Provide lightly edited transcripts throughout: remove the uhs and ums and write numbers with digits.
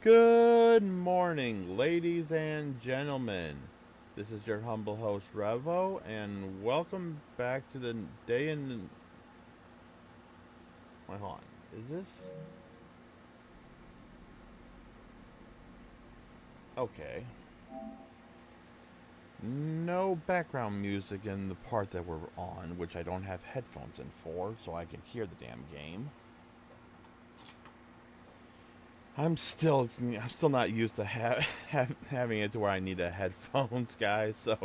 Good morning, ladies and gentlemen. This is your humble host, Revo, and welcome back to the day in. Wait, hold on. Is this. Okay. No background music in the part that we're on, which I don't have headphones in for, so I can hear the damn game. I'm still not used to having it to where I need the headphones, guys. So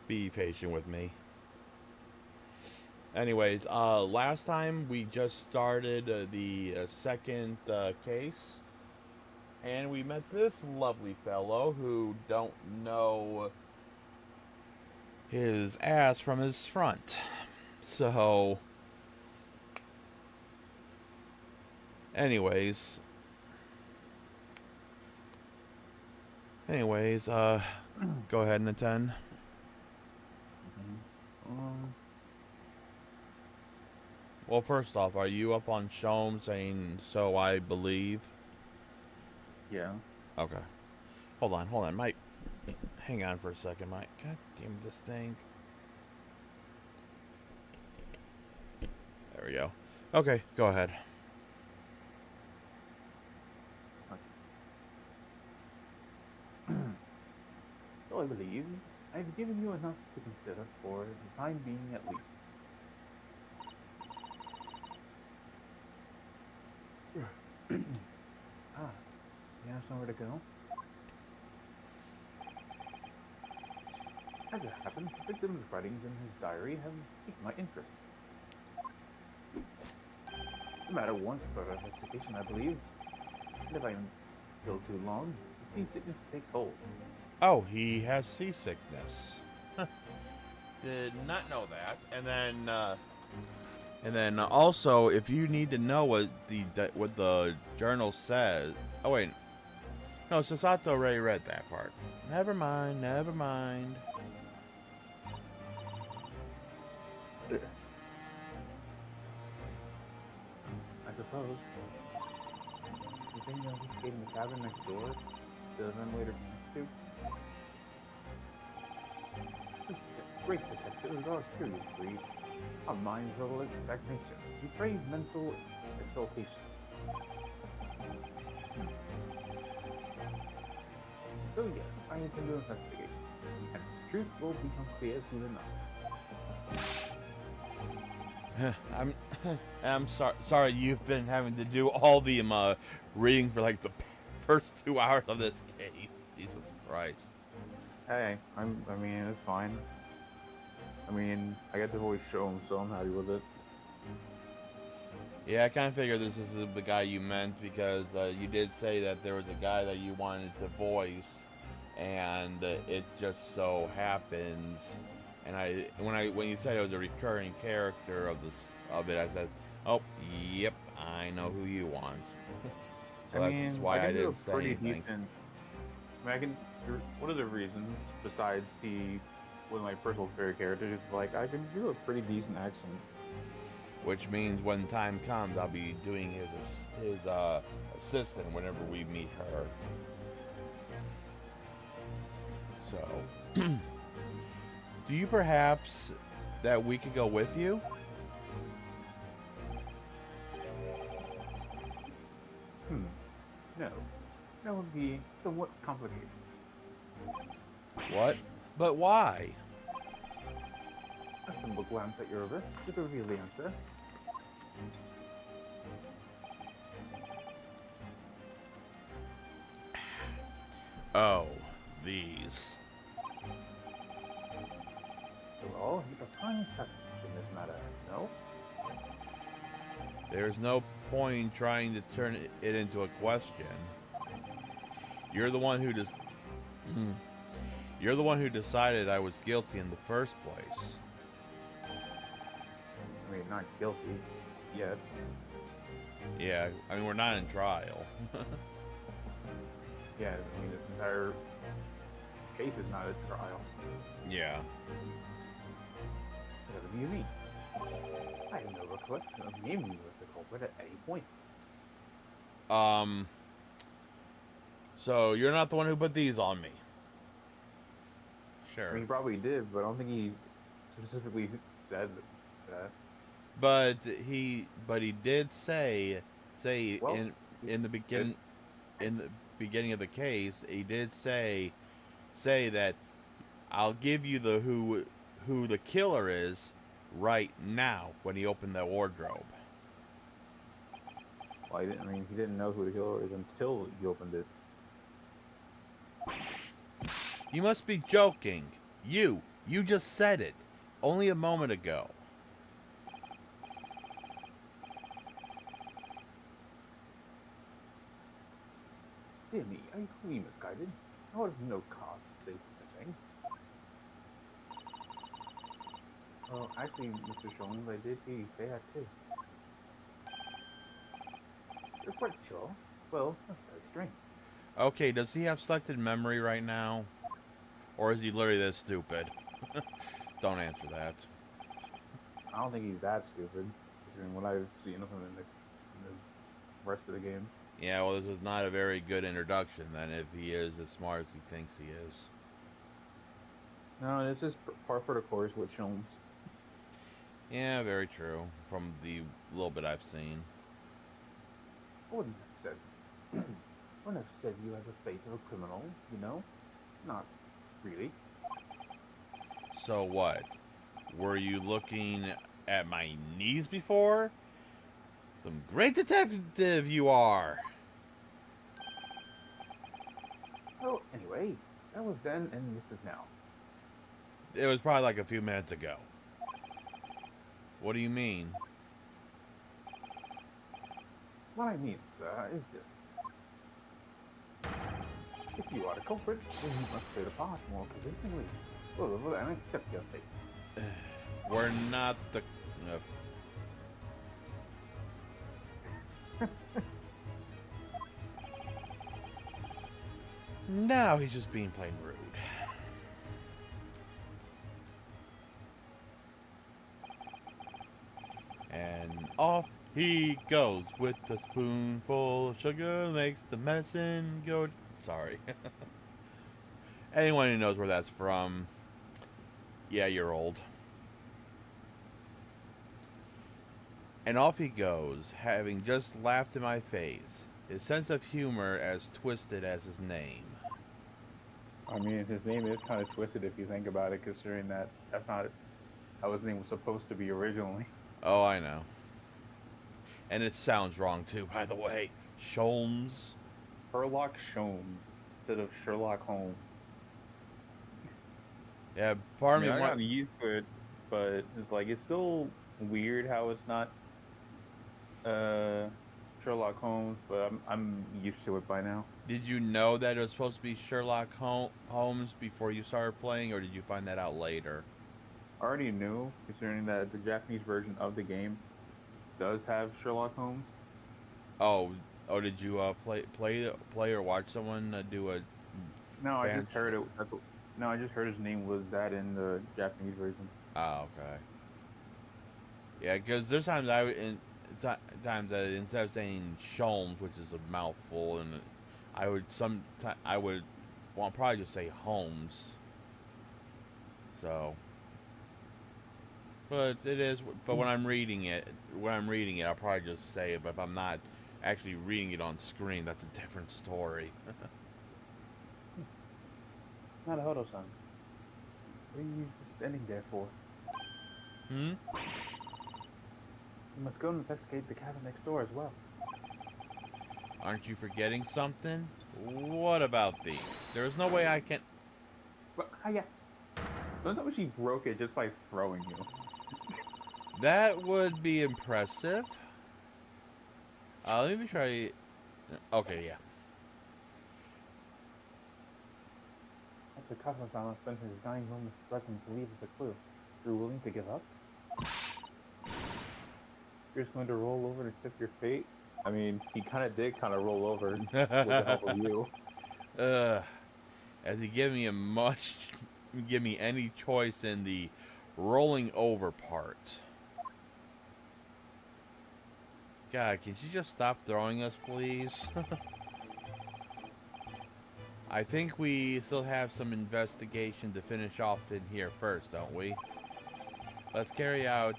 be patient with me. Anyways, last time we just started the second case, and we met this lovely fellow who don't know his ass from his front. So, anyways, anyways, go ahead and attend. Um, Well, first off, are you up on Shome saying so? I believe. yeah. Okay. Hold on, Mike. Hang on for a second, Mike. God damn this thing. There we go. Okay, go ahead. So I believe I've given you enough to consider for the time being at least. You have somewhere to go? As it happens, the victim's writings in his diary have piqued my interest. The matter warrants further investigation, I believe. And if I am still too long, the seasickness takes hold. Oh, he has seasickness. Did not know that. And then also, if you need to know what the journal says. Oh wait, no, Sasato already read that part. Never mind. Never mind. I suppose. You think he stayed in the cabin next door? The ventilator too? Great detectives are curious breed. Our minds are like stagnation. We crave mental exaltation. Hmm. So yes, I intend to investigate. And the truth will become clear soon enough. I'm I'm sorry you've been having to do all the reading for like the first 2 hours of this case. Jesus Christ. Hey, I mean, it's fine. I mean, I get to voice show him, so I'm happy with it. Yeah, I kind of figured this is the guy you meant because you did say that there was a guy that you wanted to voice, and it just so happens. And when you said it was a recurring character of it, I says, "Oh, yep, I know who you want." So I that's mean, I why I can do a didn't say pretty anything. decent. I mean, I can. One of the reasons, besides he, one of my personal favorite characters, is like I can do a pretty decent accent. Which means when time comes, I'll be doing his assistant whenever we meet her. So, do you perhaps that we could go with you? Hmm. No, that would be somewhat complicated. What? But why? A simple glance at your wrist should reveal the answer. Oh, these. Well, you have prime second in this matter, no? There's no point in trying to turn it into a question. You're the one who just. You're the one who decided I was guilty in the first place. I mean, not guilty yet. Yeah, I mean we're not in trial. Yeah, I mean, this entire case is not a trial. Yeah. Whatever do you mean? I have no recollection of naming you as the culprit at any point. Um. So you're not the one who put these on me. I mean, Sure. he probably did, but I don't think he specifically said that. But he did say Well, in the it, beginning of the case, he did say that I'll give you the who the killer is right now when he opened the wardrobe. well, I mean, he didn't know who the killer is until he opened it. You must be joking. You just said it only a moment ago. Danny, are you clearly misguided? I would have no cause to say such a thing. Well, actually, Mr. Jones, I did hear you say that too. You're quite sure? Well, that's very strange. Okay, does he have selected memory right now? Or is he literally this stupid? Don't answer that. I don't think he's that stupid, considering what I've seen of him in the rest of the game. Yeah, well, this is not a very good introduction then if he is as smart as he thinks he is. No, this is par for the course with Jones. Yeah, very true. From the little bit I've seen. I wouldn't have said. I wouldn't have said you had the face of a criminal, you know? Not really. So what? Were you looking at my knees before? Some great detective you are. Oh, anyway, that was then and this is now. It was probably like a few minutes ago. What do you mean? What I mean, sir, is this. If you are the culprit, then you must play the part more convincingly. Well, and accept your fate. We're not the... Now he's just being plain rude. And off he goes with a spoonful of sugar, makes the medicine go... Sorry. Anyone who knows where that's from, yeah, you're old. And off he goes, having just laughed in my face, his sense of humor as twisted as his name. I mean, his name is kind of twisted if you think about it, considering that that's not how his name was supposed to be originally. Oh, I know. And it sounds wrong too, by the way. Sholmes. Sherlock Sholmes instead of Sherlock Holmes. Yeah, I pardon mean, I me. got used to it, but it's like it's still weird how it's not Sherlock Holmes, but I'm used to it by now. Did you know that it was supposed to be Sherlock Holmes before you started playing, or did you find that out later? I already knew, considering that the Japanese version of the game does have Sherlock Holmes. Oh, did you play or watch someone do a? No, I just heard it. No, I just heard his name was that in the Japanese version. Oh, okay. Yeah, because there's times times that instead of saying Sholmes, which is a mouthful, and I would probably just say Holmes. So, but it is. But when I'm reading it, I'll probably just say it. But if I'm not actually reading it on screen, that's a different story. Naruto-san, what are you standing there for? Hmm. You must go and investigate the cabin next door as well. Aren't you forgetting something? What about these? There's no way I can. But yeah, don't tell me she broke it just by throwing you. That would be impressive. Let me try. Okay, yeah. After Kazuma-sama spent his dying moments threatening to leave us a clue, you're willing to give up? You're just going to roll over and accept your fate? I mean, he kind of did roll over with the help of you. As he give me any choice in the rolling over part. God, can she just stop throwing us, please? I think we still have some investigation to finish off in here first, don't we? Let's carry out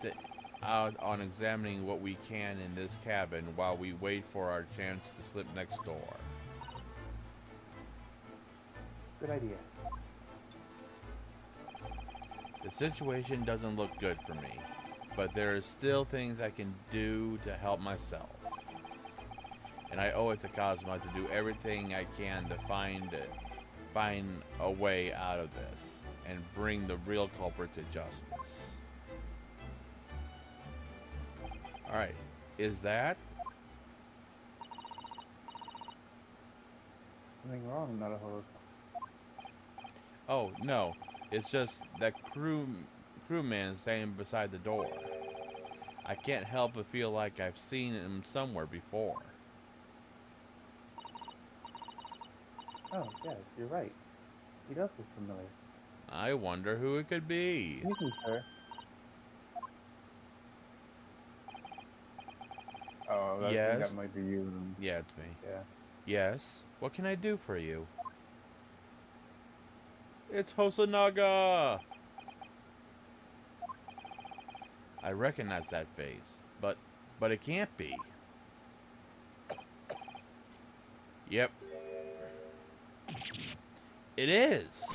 on examining what we can in this cabin while we wait for our chance to slip next door. Good idea. The situation doesn't look good for me, but there is still things I can do to help myself. And I owe it to Cosmo to do everything I can to find a way out of this and bring the real culprit to justice. Alright, is that? Something wrong, not a horror. Oh, no. It's just that crewman standing beside the door. I can't help but feel like I've seen him somewhere before. Oh, yes, you're right. He does look familiar. I wonder who it could be. Excuse me, sir. Oh, I think Yes. that might be you. Then. Yeah, it's me. Yeah. Yes? What can I do for you? It's Hosonaga! I recognize that face, but it can't be. Yep. It is.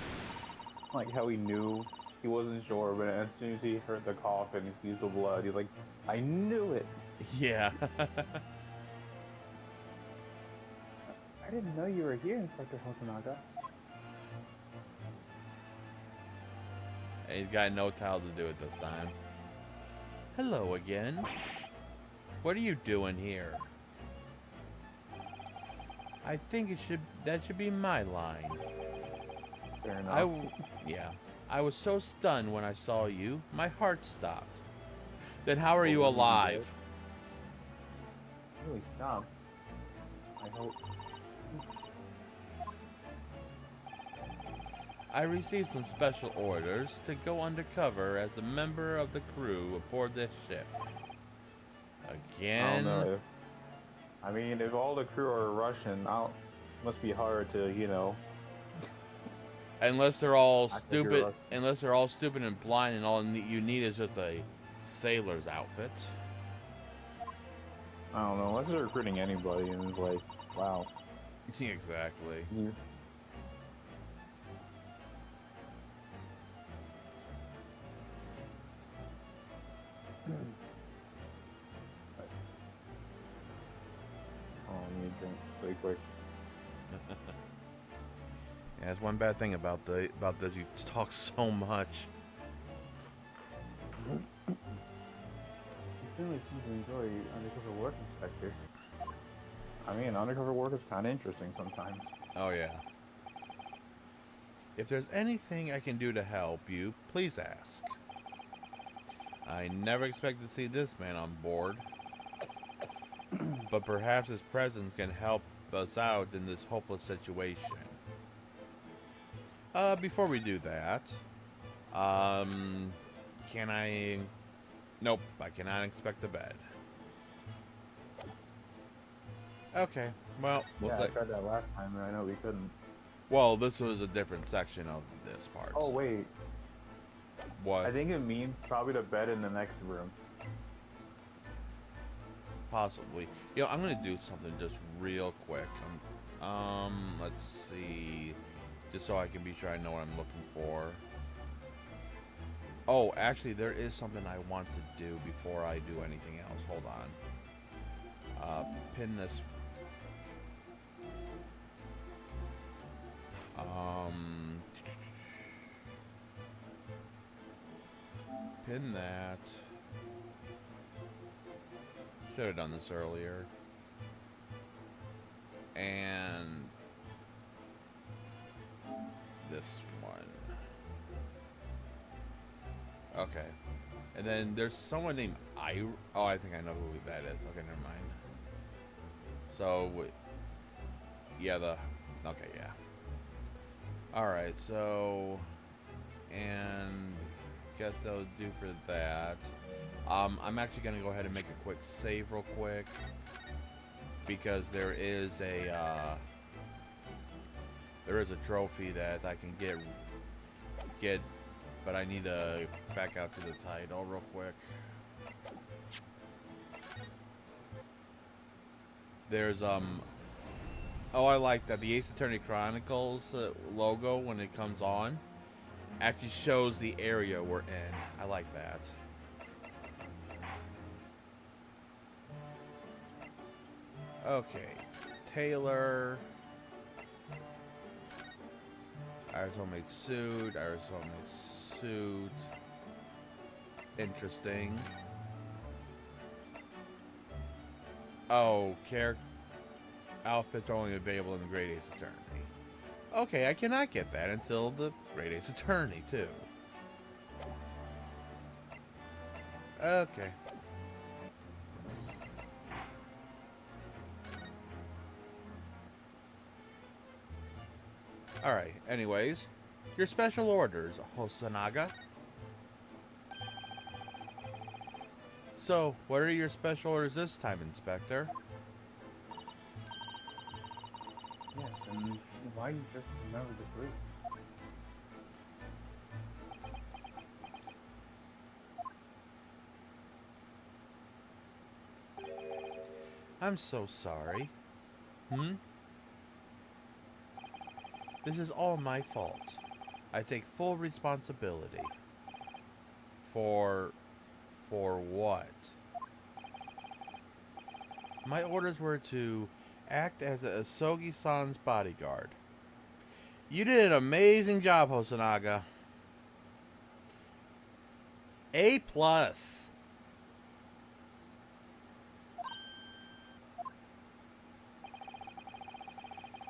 Like how he knew, he wasn't sure, but as soon as he heard the cough and he sees the blood, he's like, I knew it! Yeah. I didn't know you were here, Inspector Hosonaga. And he's got no towel to do it this time. Hello again. What are you doing here? I think that should be my line. Fair enough. Yeah. I was so stunned when I saw you, my heart stopped. Then how are you What were you alive? Really stopped. I hope. I received some special orders to go undercover as a member of the crew aboard this ship. I Again? don't know. I mean, if all the crew are Russian, must be hard to, you know. Unless they're all I think stupid, you're right. unless they're all stupid and blind, and all you need is just a sailor's outfit. I don't know. Unless they're recruiting anybody, and it's like, wow. Exactly. You- Oh, I need a drink really quick. Yeah, that's one bad thing about this. You talk so much. You certainly seem to enjoy undercover work, Inspector. I mean, undercover work is kind of interesting sometimes. Oh yeah. If there's anything I can do to help you, please ask. I never expected to see this man on board. But perhaps his presence can help us out in this hopeless situation. Before we do that, can I... Nope, I cannot inspect the bed. Okay, well, Yeah, looks I like... tried that last time, and I know we couldn't. Well, this was a different section of this part. Oh, wait. What? I think it means probably the bed in the next room. Possibly. You know, I'm gonna do something just real quick. Let's see. Just so I can be sure I know what I'm looking for. Oh, actually, there is something I want to do before I do anything else. Hold on. Pin this. Pin that. Should have done this earlier. And this one. Okay. And then there's someone named Oh, I think I know who that is. Okay, never mind. So, yeah, okay, yeah. Alright, so, and guess that'll do for that. I'm actually going to go ahead and make a quick save real quick. Because there is a, There is a trophy that I can get, but I need to back out to the title real quick. There's oh, I like that the Ace Attorney Chronicles logo when it comes on actually shows the area we're in. I like that. Okay, Taylor. Iris Homemade suit. Iris Homemade suit. Interesting. Oh, character outfits are only available in the Great Ace Attorney. Okay, I cannot get that until the Great Ace Attorney, too. Okay. Alright, anyways. Your special orders, Hosanaga. So, what are your special orders this time, Inspector? Yes, and why you just remember the group? I'm so sorry. This is all my fault. I take full responsibility. For what? My orders were to act as a Asogi-san's bodyguard. You did an amazing job, Hosanaga. A+.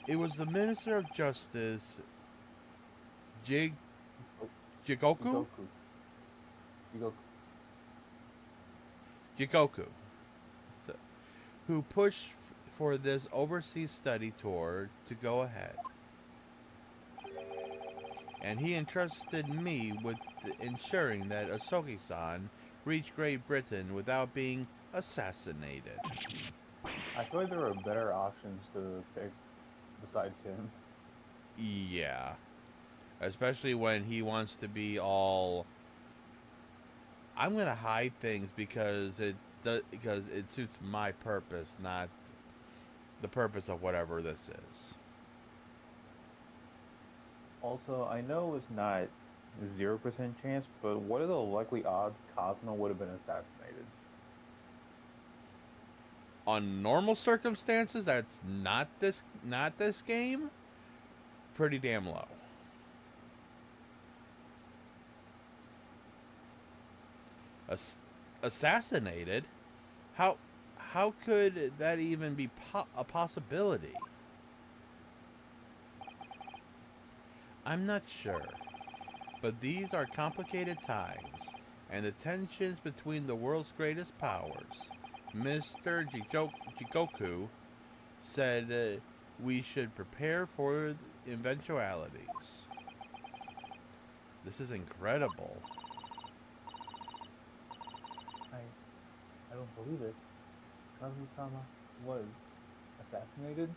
It was the Minister of Justice, Jigoku? Goku. Jigoku. So, who pushed for this overseas study tour to go ahead. And he entrusted me with ensuring that Asogi-san reached Great Britain without being assassinated. I feel like there were better options to pick besides him. Yeah. Especially when he wants to be all... I'm going to hide things because it suits my purpose, not the purpose of whatever this is. Also, I know it's not 0% chance, but what are the likely odds Cosmo would have been assassinated? On normal circumstances, that's not this game. Pretty damn low. Assassinated? How could that even be a possibility? I'm not sure, but these are complicated times, and the tensions between the world's greatest powers. Mr. Jigoku said we should prepare for eventualities. This is incredible. I don't believe it. Kazuma was assassinated?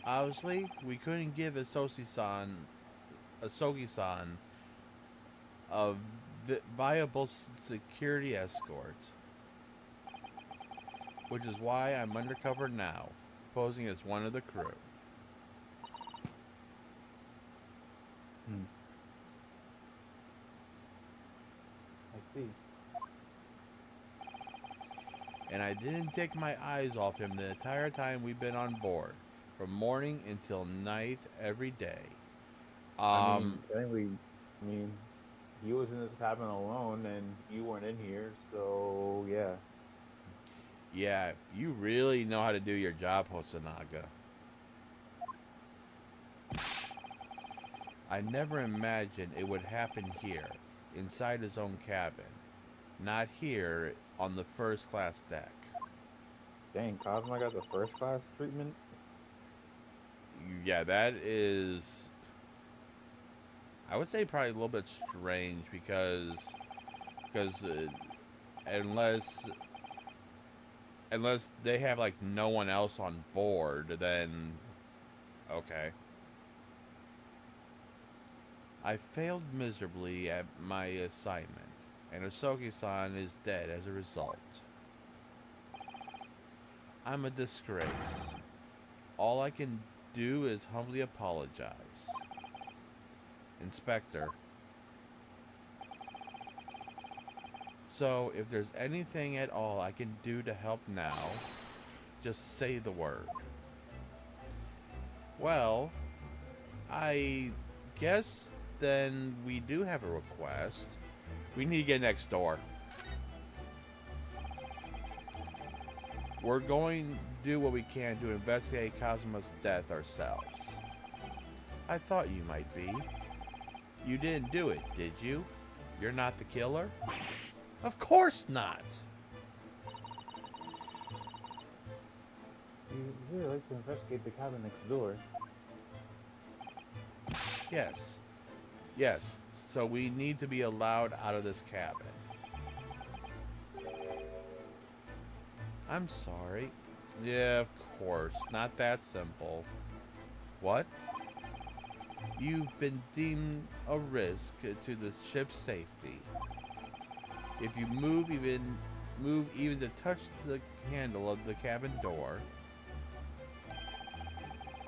Obviously, we couldn't give Asogi-san a viable security escort. Which is why I'm undercover now, posing as one of the crew. I see. And I didn't take my eyes off him the entire time we've been on board. From morning until night, every day. Technically, he was in this cabin alone, and you weren't in here, so yeah. Yeah, you really know how to do your job, Hosanaga. I never imagined it would happen here, inside his own cabin. Not here, on the first class deck. Dang, Cosmo got the first class treatment? Yeah, that is... I would say probably a little bit strange because unless unless they have like no one else on board, then okay. I failed miserably at my assignment, and Asoki-san is dead as a result. I'm a disgrace. All I can do is humbly apologize. Inspector. So, if there's anything at all I can do to help now, just say the word. Well, I guess then we do have a request. We need to get next door. We're going to do what we can to investigate Kazuma's death ourselves. I thought you might be. You didn't do it, did you? You're not the killer? Of course not! You really like to investigate the cabin next door. Yes. Yes, so we need to be allowed out of this cabin. I'm sorry. Yeah, of course. Not that simple. What? You've been deemed a risk to the ship's safety. If you move even to touch the handle of the cabin door,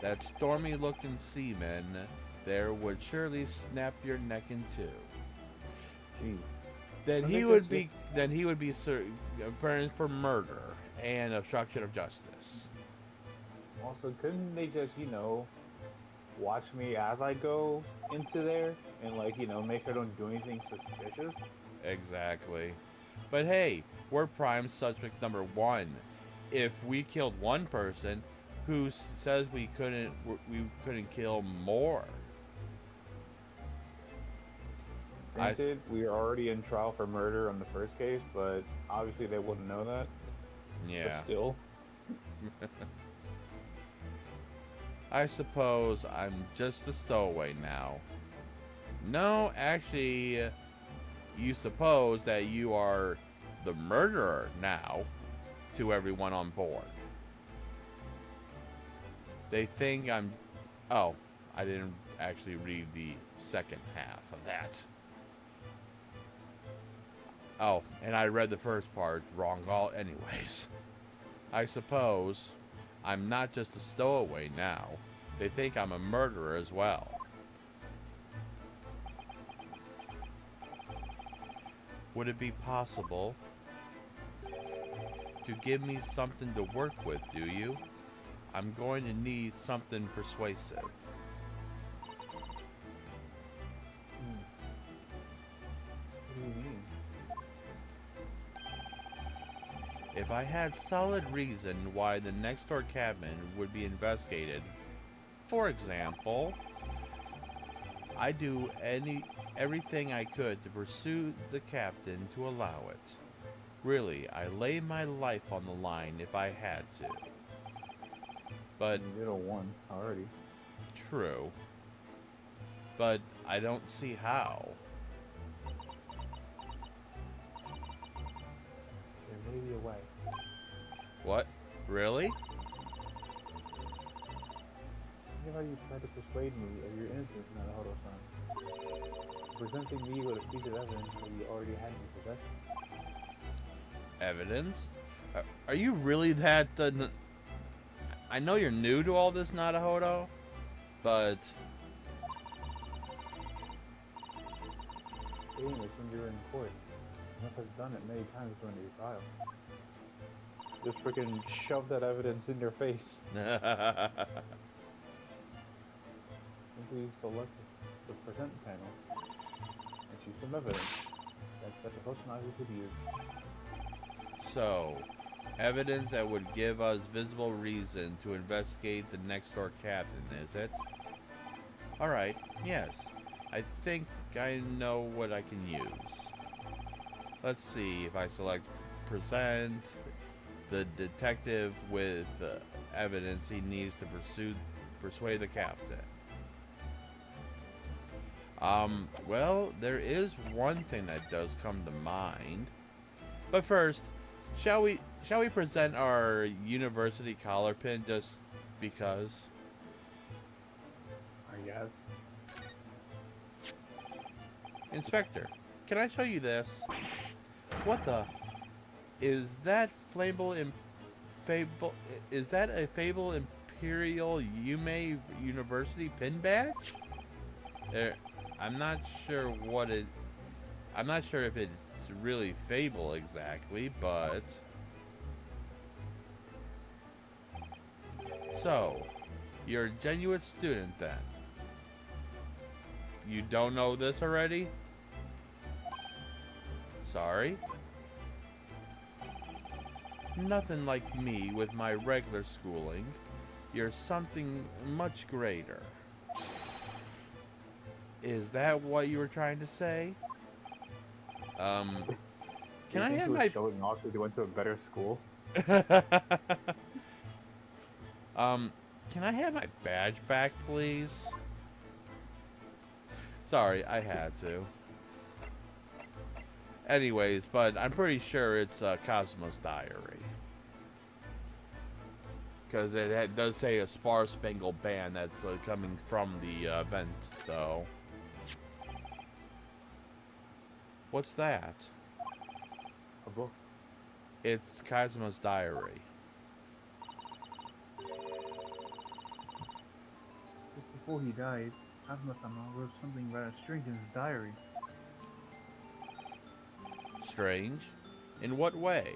that stormy-looking seaman there would surely snap your neck in two. Gee. Then he would be burned for murder and obstruction of justice. Also, couldn't they just, watch me as I go into there and, make sure I don't do anything suspicious? Exactly. But hey, we're prime suspect number 1. If we killed one person, who says we couldn't kill more? Granted, we are already in trial for murder on the first case, but obviously they wouldn't know that. Yeah. But still. I suppose I'm just a stowaway now. No, actually, you suppose that you are the murderer now to everyone on board. They think I'm... Oh, I didn't actually read the second half of that. Oh, and I read the first part wrong anyways. I suppose I'm not just a stowaway now. They think I'm a murderer as well. Would it be possible to give me something to work with, do you? I'm going to need something persuasive. What do you mean? If I had solid reason why the next door cabin would be investigated, for example, I'd do everything I could to pursue the captain to allow it. Really, I lay my life on the line if I had to. But You did it once already. true. But I don't see how. There may be a way. What? Really? Think how you tried to persuade me of your innocence, Nanahodo-san. Presenting me with a piece of evidence that you already had in your possession. Evidence? Are you really that... I know you're new to all this, Nanahodo, but... Saying this when you're in court. You must have done it many times during your trial. Just freaking shove that evidence in your face. Simply select the present panel and choose some evidence that the personality could use. So, evidence that would give us visible reason to investigate the next door cabin, is it? Alright, yes. I think I know what I can use. Let's see if I select present the detective with evidence he needs to persuade the captain. Well, there is one thing that does come to mind. But first, Shall we present our university collar pin just because? I guess. Inspector, can I show you this? What the? Is that Fable? Is that a Fable Imperial Yume University pin badge? I'm not sure what it. I'm not sure if it's really Fable exactly, but. So, you're a genuine student then. You don't know this already? Sorry? Nothing like me with my regular schooling. You're something much greater. Is that what you were trying to say? Can I have my... showing off that they went to a better school? Can I have my badge back, please? Sorry, I had to. Anyways, but I'm pretty sure it's Cosmo's Diary. Because it does say a Star Spangled Band that's coming from the event, so... What's that? A book. It's Cosmo's Diary. Just before he died, Asuma-sama wrote something rather strange in his diary. Strange? In what way?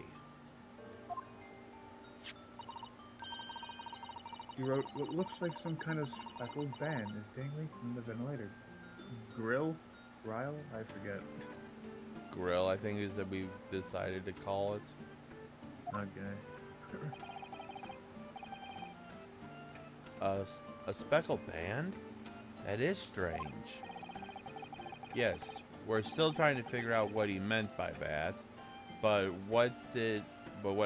He wrote what looks like some kind of speckled band is dangling from the ventilator. Grill? Ryle? I forget. Grill, I think is that we've decided to call it. Okay. A speckled band? That is strange. Yes, we're still trying to figure out what he meant by that. But what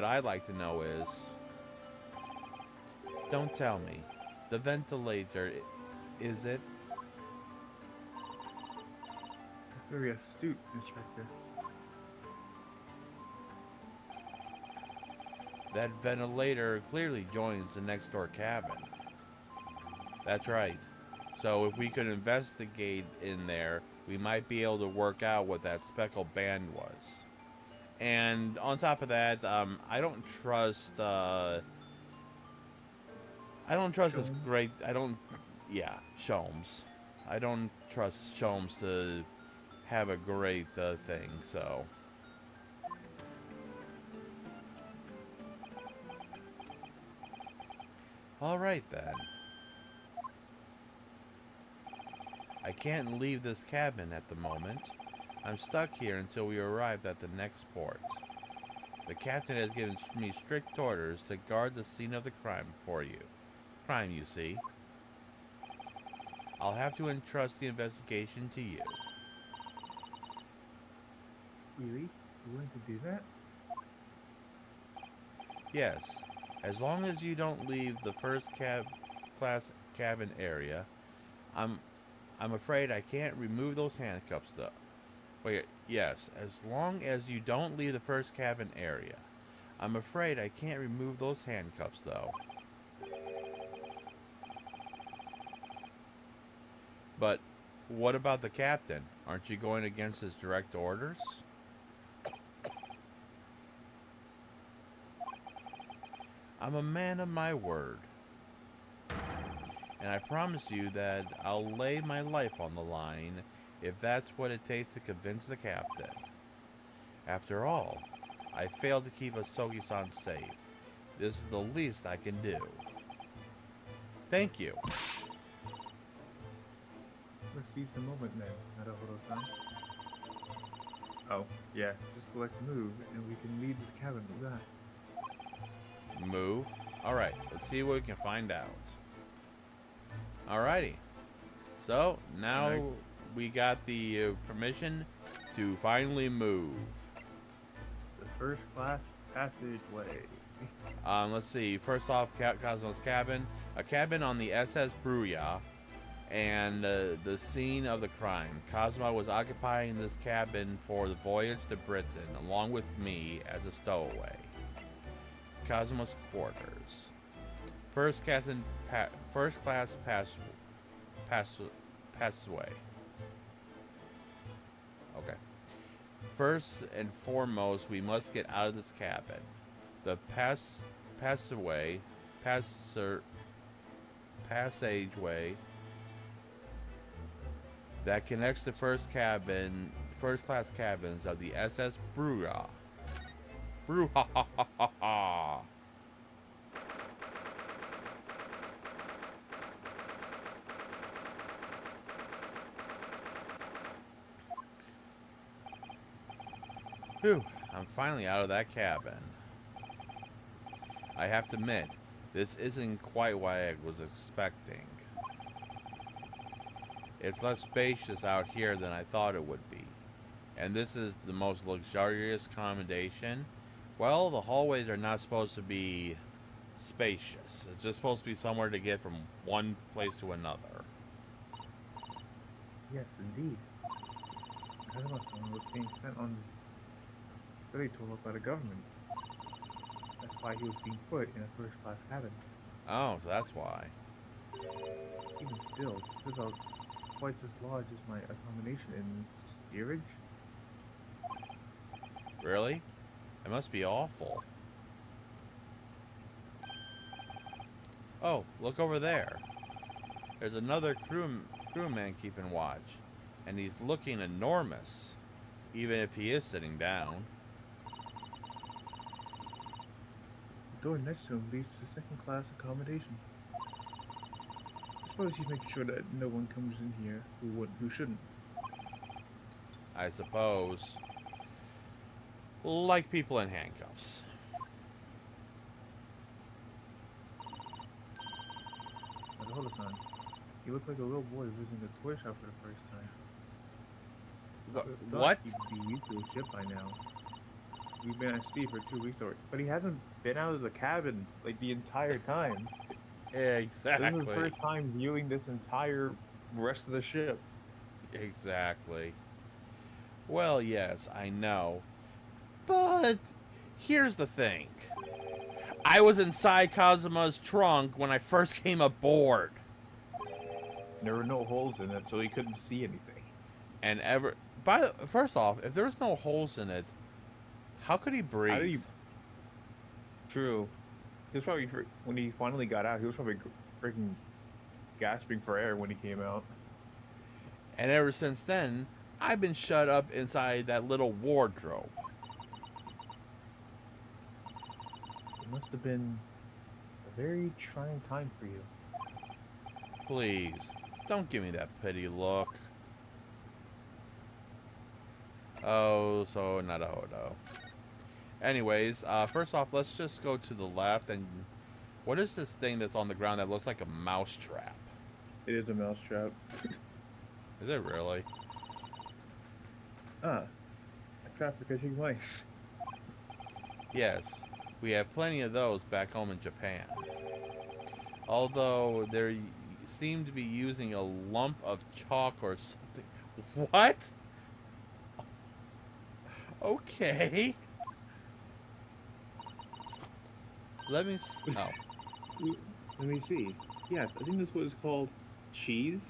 I'd like to know is... Don't tell me. The ventilator, is it? Very astute, Inspector. That ventilator clearly joins the next door cabin. That's right. So if we could investigate in there, we might be able to work out what that speckled band was. And on top of that, I don't trust this great... Sholmes. I don't trust Sholmes to have a great thing, so... Alright then. I can't leave this cabin at the moment. I'm stuck here until we arrive at the next port. The captain has given me strict orders to guard the scene of the crime for you. Crime, you see. I'll have to entrust the investigation to you. Really? You going to do that? Yes, as long as you don't leave the first class cabin area. I'm afraid I can't remove those handcuffs though. Wait, yes, as long as you don't leave the first cabin area. I'm afraid I can't remove those handcuffs though. But what about the captain? Aren't you going against his direct orders? I'm a man of my word. And I promise you that I'll lay my life on the line if that's what it takes to convince the captain. After all, I failed to keep Asogi-san safe. This is the least I can do. Thank you. Let's seize the moment then, Naruhodo-san. Oh, yeah, just select move, and we can leave the cabin with that. Move? Alright, let's see what we can find out. Alrighty. So, now we got the permission to finally move. The first class passageway. Let's see. First off, Cosmo's cabin. A cabin on the SS Bruya. and the scene of the crime. Cosmo was occupying this cabin for the voyage to Britain, along with me as a stowaway. Cosmo's quarters. First class passway. Okay. First and foremost, we must get out of this cabin. The passageway that connects the first class cabins of the SS Bruja. Bruja. Whew, I'm finally out of that cabin. I have to admit, this isn't quite what I was expecting. It's less spacious out here than I thought it would be. And this is the most luxurious accommodation. Well, the hallways are not supposed to be spacious. It's just supposed to be somewhere to get from one place to another. Yes, indeed. Kazamastan was being sent on study tour by the government. That's why he was being put in a first-class cabin. Oh, so that's why. Even still, it's about twice as large as my accommodation in steerage. Really? It must be awful. Oh, look over there. There's another crewman keeping watch, and he's looking enormous, even if he is sitting down. The door next to him leads to second-class accommodation. I suppose you make sure that no one comes in here who shouldn't. I suppose. Like people in handcuffs. Now, hold on. You look like a little boy visiting a toy shop for the first time. What? He'd be used to the ship by now. We've been at sea for 2 weeks already, but he hasn't been out of the cabin like the entire time. Exactly. This is his first time viewing this entire rest of the ship. Exactly. Well, yes, I know. But here's the thing. I was inside Kazuma's trunk when I first came aboard. There were no holes in it, so he couldn't see anything. And first off, if there was no holes in it, how could he breathe? How did he... True. He was probably, when he finally got out, he was probably freaking gasping for air when he came out. And ever since then, I've been shut up inside that little wardrobe. It must have been a very trying time for you. Please, don't give me that pity look. Oh, so not a hodo. Anyways, first off, let's just go to the left. And what is this thing that's on the ground that looks like a mouse trap? It is a mouse trap. Is it really? Ah, a trap for catching mice. Yes, we have plenty of those back home in Japan. Although they seem to be using a lump of chalk or something. What? Okay. Let me. Oh. Let me see. Yes, I think this was called cheese.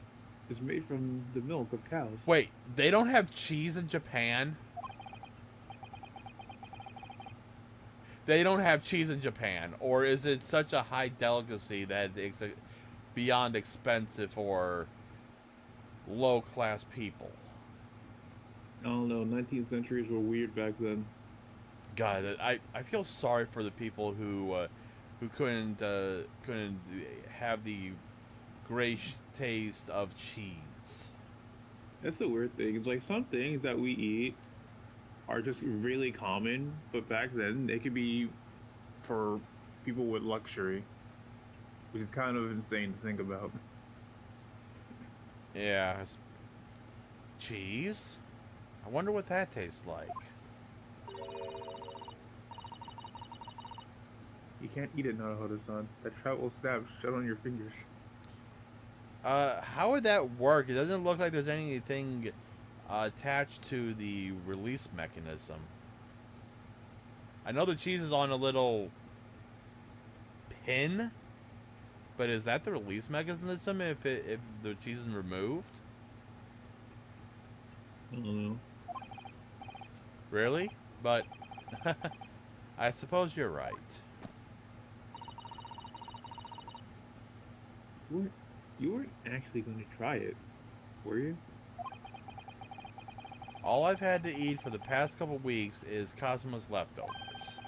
It's made from the milk of cows. Wait, they don't have cheese in Japan? They don't have cheese in Japan, or is it such a high delicacy that it's beyond expensive for low-class people? I don't know. 19th centuries were weird back then. God, I feel sorry for the people who couldn't have the great taste of cheese. That's the weird thing. It's like some things that we eat are just really common, but back then they could be for people with luxury, which is kind of insane to think about. Yeah, cheese. I wonder what that tastes like. You can't eat it, Naruto-san. That trout will snap shut on your fingers. How would that work? It doesn't look like there's anything attached to the release mechanism. I know the cheese is on a little pin, but is that the release mechanism if the cheese is removed? I don't know. Really? But I suppose you're right. You weren't actually going to try it, were you? All I've had to eat for the past couple weeks is Cosmo's leftovers.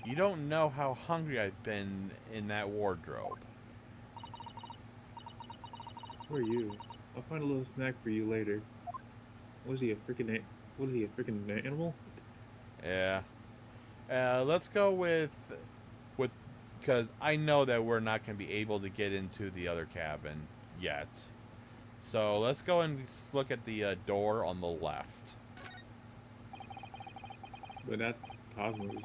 You don't know how hungry I've been in that wardrobe. Who are you? I'll find a little snack for you later. What is he, a freaking animal? Yeah. Let's go with because I know that we're not going to be able to get into the other cabin yet. So let's go and look at the door on the left. But that's Cosmos.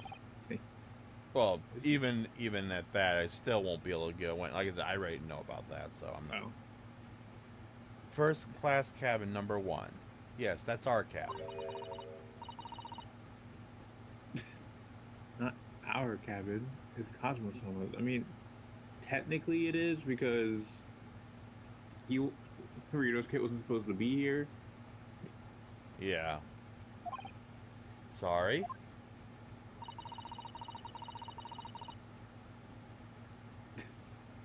Well, even at that, I still won't be able to go in. Like I said, I already know about that, so I'm not. Oh. First class cabin number 1. Yes, that's our cabin. Not our cabin. It's Cosmos home. I mean, technically it is because Ritosuke wasn't supposed to be here. Yeah. Sorry.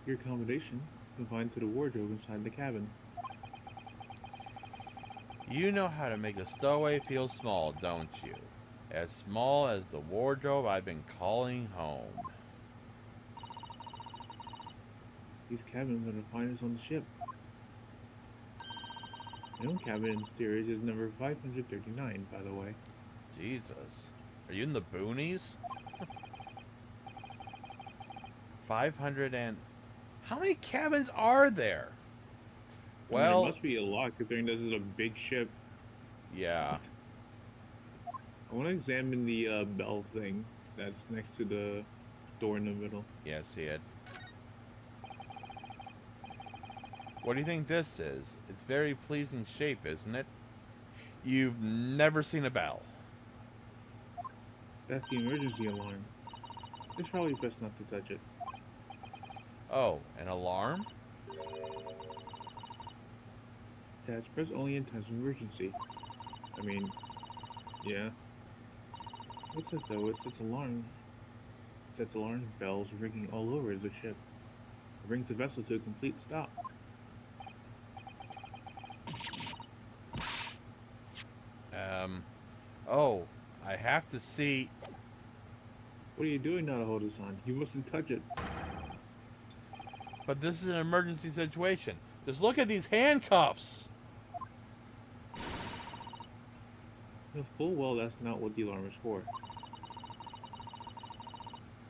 Your accommodation confined to the wardrobe inside the cabin. You know how to make a stowaway feel small, don't you? As small as the wardrobe I've been calling home. These cabins are the finest on the ship. My own cabin in steerage is number 539, by the way. Jesus. Are you in the boonies? 500 and... How many cabins are there? I mean, Well... there must be a lot, considering this is a big ship. Yeah. I want to examine the bell thing that's next to the door in the middle. Yeah, see it. What do you think this is? It's very pleasing shape, isn't it? You've never seen a bell. That's the emergency alarm. It's probably best not to touch it. Oh, an alarm? It's press only in times of emergency. I mean, yeah. Looks as though it sets alarm bells ringing all over the ship. It brings the vessel to a complete stop. Oh, I have to see... What are you doing now to hold this on? You mustn't touch it. But this is an emergency situation. Just look at these handcuffs! You know full well that's not what the alarm is for.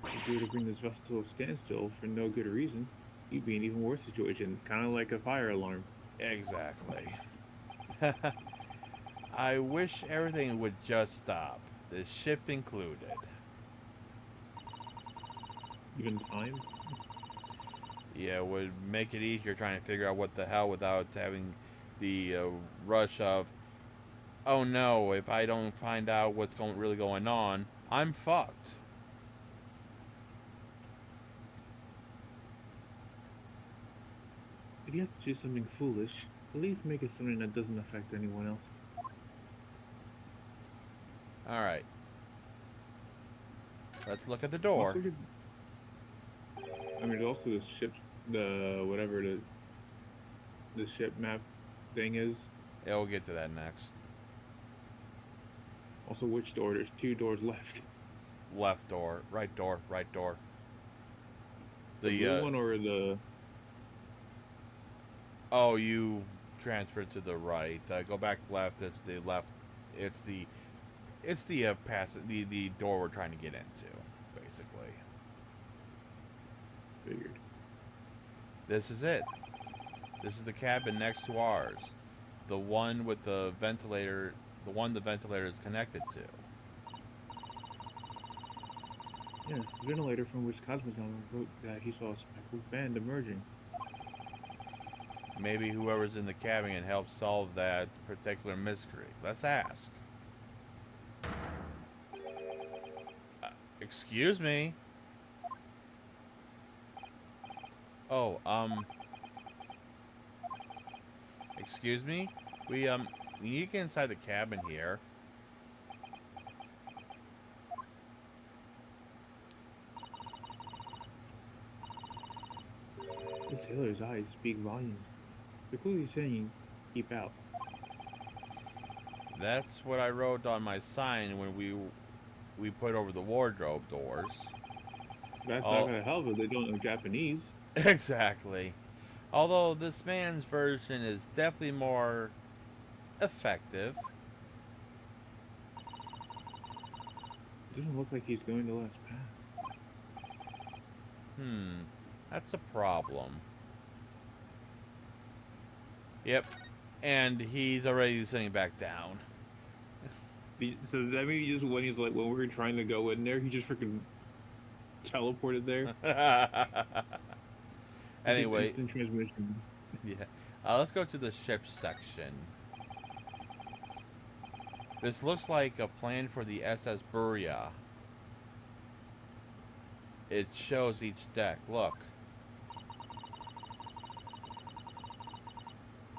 If you were to bring this vessel to a standstill for no good reason, you'd be in an even worse situation, kind of like a fire alarm. Exactly. I wish everything would just stop. The ship included. Even time? Yeah, it would make it easier trying to figure out what the hell without having the rush of, oh no, if I don't find out what's really going on, I'm fucked. If you have to do something foolish, at least make it something that doesn't affect anyone else. Alright. Let's look at the door. Also, I mean, there's also the ship, whatever the ship map thing is. Yeah, we'll get to that next. Also, which door? There's 2 doors left. Left door, right door, right door. The blue one or the... Oh, you transferred to the right. Go back left. It's the left. It's the the door we're trying to get into, basically. Figured. This is it. This is the cabin next to ours. The one with the ventilator. The one the ventilator is connected to. Yes, the ventilator from which Cosmos wrote that he saw a speckled band emerging. Maybe whoever's in the cabin can help solve that particular mystery. Let's ask. Excuse me. Oh, excuse me? We need to get inside the cabin here. The sailor's eyes speak volumes. They're clearly saying, keep out. That's what I wrote on my sign when we put over the wardrobe doors. That's Oh. not gonna help if they don't know Japanese. Exactly. Although this man's version is definitely more effective. It doesn't look like he's going the last path. That's a problem. Yep. And he's already sitting back down. So does that mean he just when we were trying to go in there, he just freaking teleported there? Anyway, Just instant transmission. yeah. Let's go to the ship section. This looks like a plan for the SS Buria. It shows each deck. Look.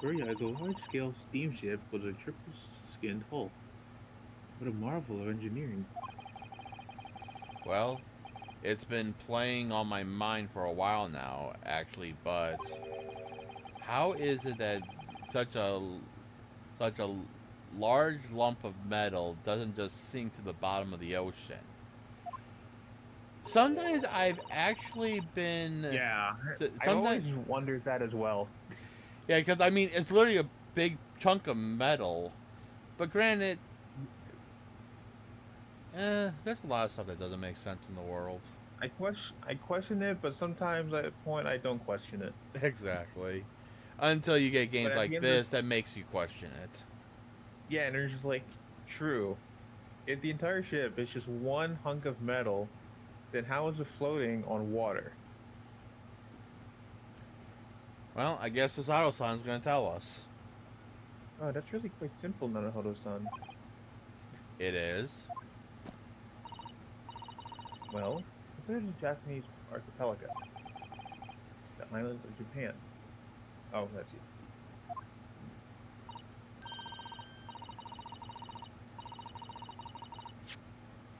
Buria is a large-scale steamship with a triple-skinned hull. What a marvel of engineering. Well, it's been playing on my mind for a while now, actually, but how is it that such a large lump of metal doesn't just sink to the bottom of the ocean? Sometimes I've actually been Yeah, I sometimes always wondered that as well. yeah, because I mean it's literally a big chunk of metal, but granted, there's a lot of stuff that doesn't make sense in the world. I question it, but sometimes at a point I don't question it. Exactly. Until you get games But at like the end this that makes you question it. Yeah, and they're just like, true. If the entire ship is just one hunk of metal, then how is it floating on water? Well, I guess this auto-sign is going to tell us. Oh, that's really quite simple, Nanahodo-san. It is. Well, consider the Japanese archipelago. The islands of Japan. Oh, that's you.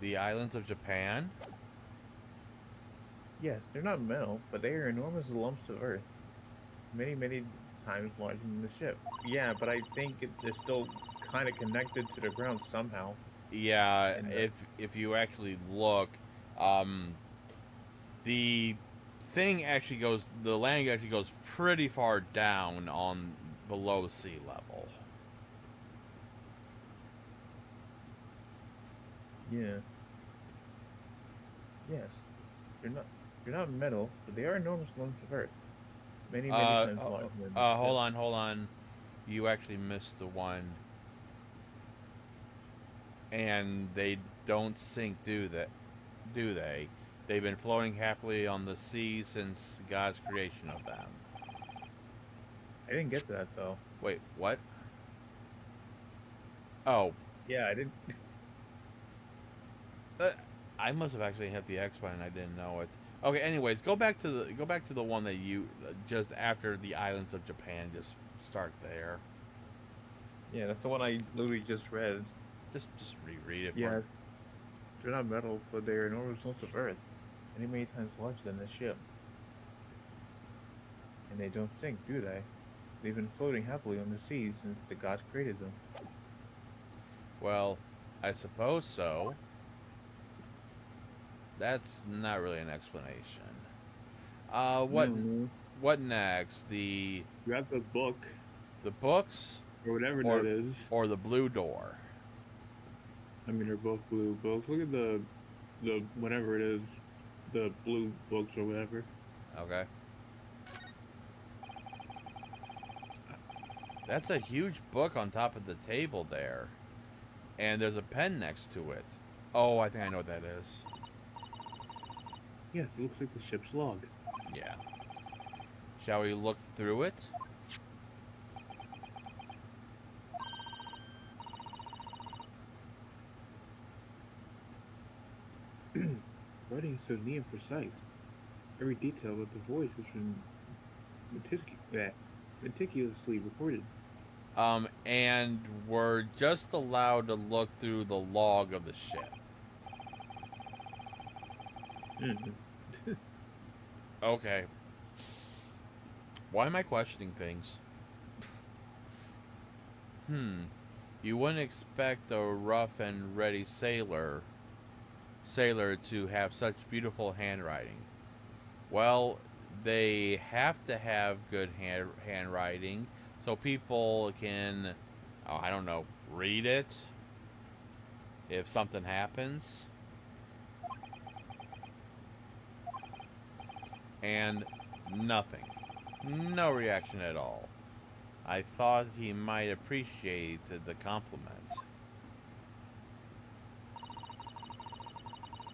The islands of Japan? Yes, they're not metal, but they are enormous lumps of earth. Many, many times larger than the ship. Yeah, but I think it's still kind of connected to the ground somehow. Yeah, And, if you actually look, the the land actually goes pretty far down on below sea level. Yeah. Yes. They're not metal, but they are enormous lumps of earth. Many, many times larger than the ship. Hold on. You actually missed the one. And they don't sink, do they? They've been floating happily on the sea since God's creation of them. I didn't get that though. Wait, what? Oh, Yeah, I didn't. I must have actually hit the X button. I didn't know it. Okay, anyways, go back to the one that you just after the islands of Japan. Just start there. Yeah, that's the one I literally just read. Just reread it. Yes. They're not metal, but they're enormous lumps of earth. Many, many times larger than the ship. And they don't sink, do they? They've been floating happily on the seas since the gods created them. Well, I suppose so. That's not really an explanation. What next? The Grab the book books or whatever or, that is. or the blue door. I mean, they're both blue books. Look at the whatever it is, the blue books or whatever. Okay. That's a huge book on top of the table there. And there's a pen next to it. Oh, I think I know what that is. Yes, it looks like the ship's log. Yeah. Shall we look through it? Writing is so neat and precise. Every detail about the voyage has been meticulously recorded. And we're just allowed to look through the log of the ship. Okay. Why am I questioning things? You wouldn't expect a rough and ready sailor to have such beautiful handwriting. Well, they have to have good handwriting so people can, oh, I don't know, read it if something happens. And nothing. No reaction at all. I thought he might appreciate the compliment.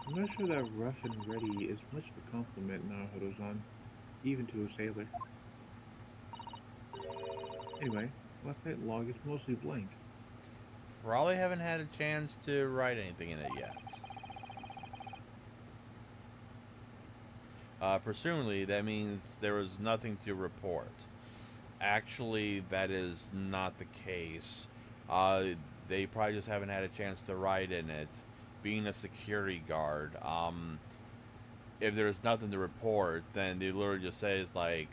I'm not sure that rough and ready is much of a compliment now, Hodozan, even to a sailor. Anyway, last night's log is mostly blank. Probably haven't had a chance to write anything in it yet. Presumably, that means there was nothing to report. Actually, that is not the case. They probably just haven't had a chance to write in it. Being a security guard, if there's nothing to report, then they literally just say it's like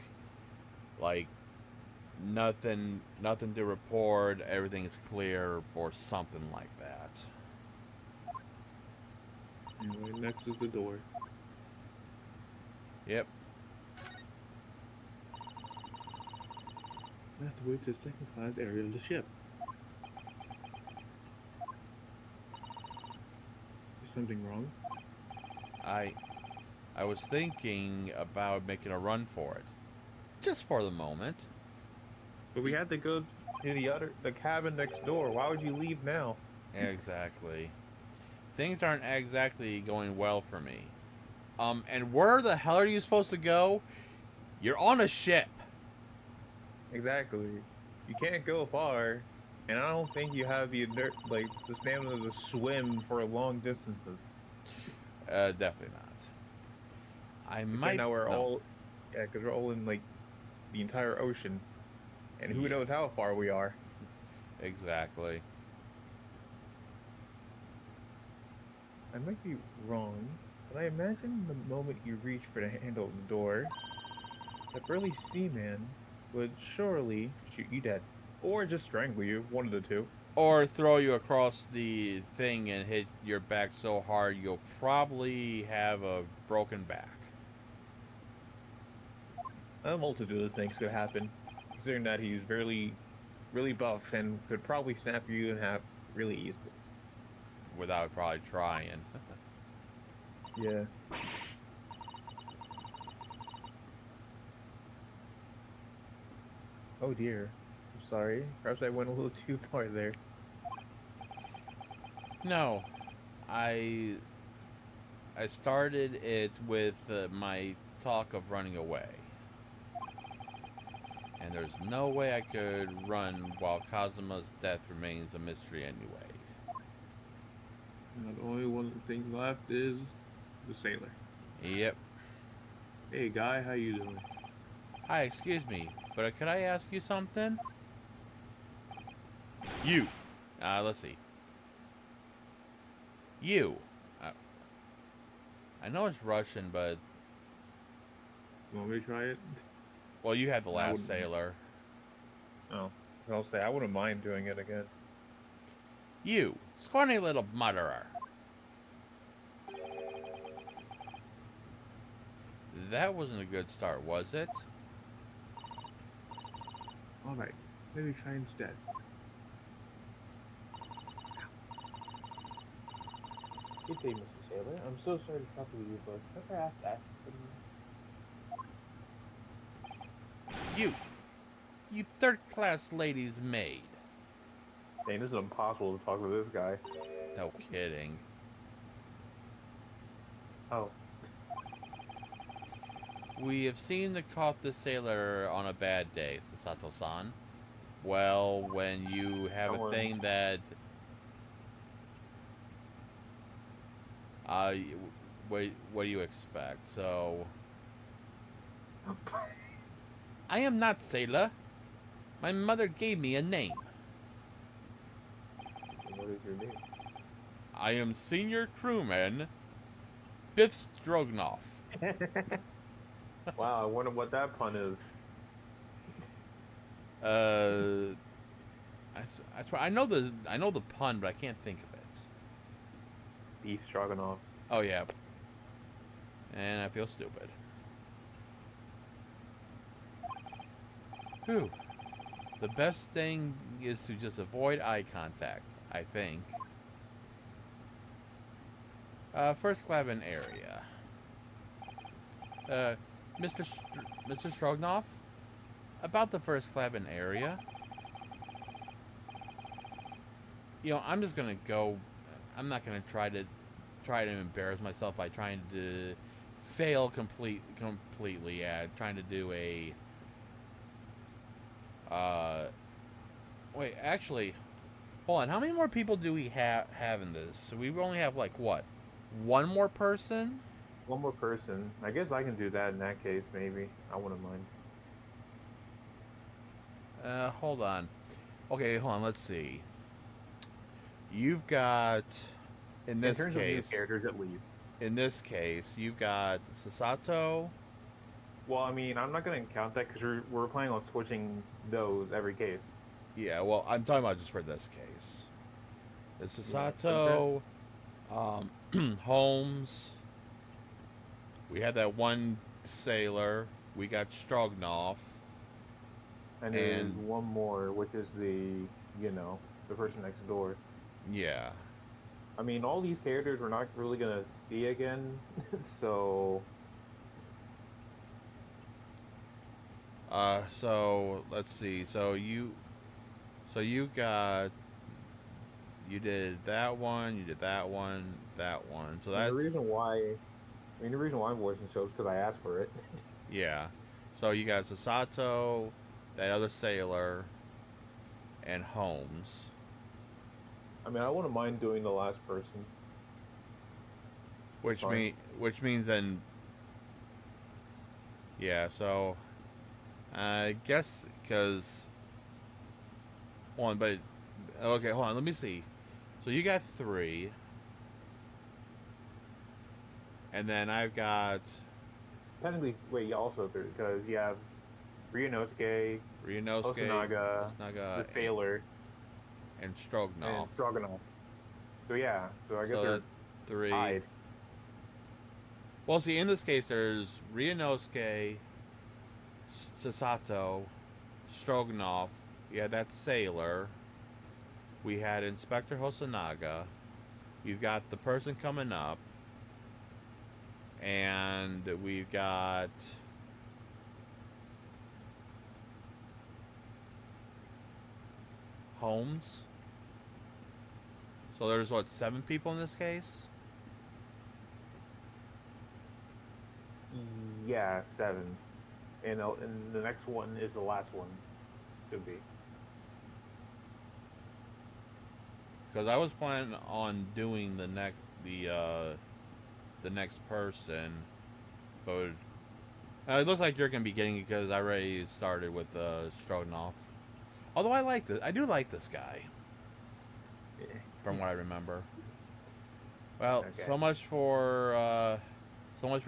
nothing to report, everything is clear, or something like that. Anyway, next is the door. Yep. That's the way to the second class area of the ship. Is something wrong? I was thinking about making a run for it. Just for the moment. But we had to go to the cabin next door. Why would you leave now? Exactly. Things aren't exactly going well for me. And where the hell are you supposed to go? You're on a ship. Exactly. You can't go far, and I don't think you have the the stamina to swim for long distances. Definitely not. I might. Now we're no. all, yeah, because we're all in like the entire ocean, and who Yeah. knows how far we are. Exactly. I might be wrong, but I imagine the moment you reach for the handle of the door, the burly seaman would surely shoot you dead, or just strangle you, one of the two. Or throw you across the thing and hit your back so hard you'll probably have a broken back. A multitude of things could happen, considering that he's really buff and could probably snap you in half really easily. Without probably trying. Yeah. Oh dear. I'm sorry. Perhaps I went a little too far there. No. I started it with my talk of running away. And there's no way I could run while Kazuma's death remains a mystery anyway. Now, the only one thing left is the sailor. Yep. Hey guy, how you doing? Hi, excuse me, but could I ask you something? You. Let's see. You. I know it's Russian, but... You want me to try it? Well, you had the I last wouldn't- sailor. Oh. I'll say I wouldn't mind doing it again. You. Scrawny little mutterer. That wasn't a good start, was it? Alright, maybe try instead. Good day, Mr. Sailor. I'm so sorry to trouble you, but can I perhaps ask you? You third-class lady's maid. Dang, this is impossible to talk to this guy. No kidding. Oh, We have seen the caught the sailor on a bad day, Sasato-san. Well, when you have Don't a worry. thing that... what do you expect? So, I am not sailor. My mother gave me a name. What is your name? I am senior crewman Biff Stroganoff. Wow, I wonder what that pun is. I swear I know the pun, but I can't think of it. Beef stroganoff. Oh yeah, and I feel stupid. Whew. The best thing is to just avoid eye contact, I think. First cabin area. Mr. Stroganoff, about the first cabin area. You know, I'm just gonna go. I'm not gonna try to embarrass myself by trying to fail completely at trying to do a. Wait, actually, hold on. How many more people do we have in this? So we only have like what? One more person? One more person. I guess I can do that in that case, maybe. I wouldn't mind. Hold on. Okay, hold on. Let's see. You've got in this in terms case. of new characters, at least. In this case, you've got Sasato. Well, I mean, I'm not gonna count that because we're planning on switching those every case. Yeah, well, I'm talking about just for this case. There's Sasato, Holmes. We had that one sailor. We got Stroganoff. And there's And- one more, which is the person next door. Yeah. I mean, all these characters we're not really gonna see again, so So let's see. So you did that one. You did that one. That one. So and that's the reason why I'm voicing the show is because I asked for it. yeah. So you got Sasato, that other sailor, and Holmes. I mean, I wouldn't mind doing the last person. Which Fine. means then. Yeah. So I guess because. Hold on, but okay, hold on. Let me see. So you got 3, and then I've got Technically, wait, also three, because you have Ryunosuke, Ryunosuke, Osanaga, Osanaga, the sailor, and Stroganoff. and Stroganoff. So yeah, so I guess So they're that 3. tied. Well, see, in this case, there's Ryunosuke, Sasato, Stroganoff. We had that sailor. We had Inspector Hosanaga. You've got the person coming up. And we've got... Holmes. So there's, what, 7 people in this case? Yeah, 7. And the next one is the last one. Should be. Because I was planning on doing the next person, but it looks like you're gonna be getting it because I already started with Stroganoff. Although I do like this guy, Yeah. from what I remember. Well, Okay. so much for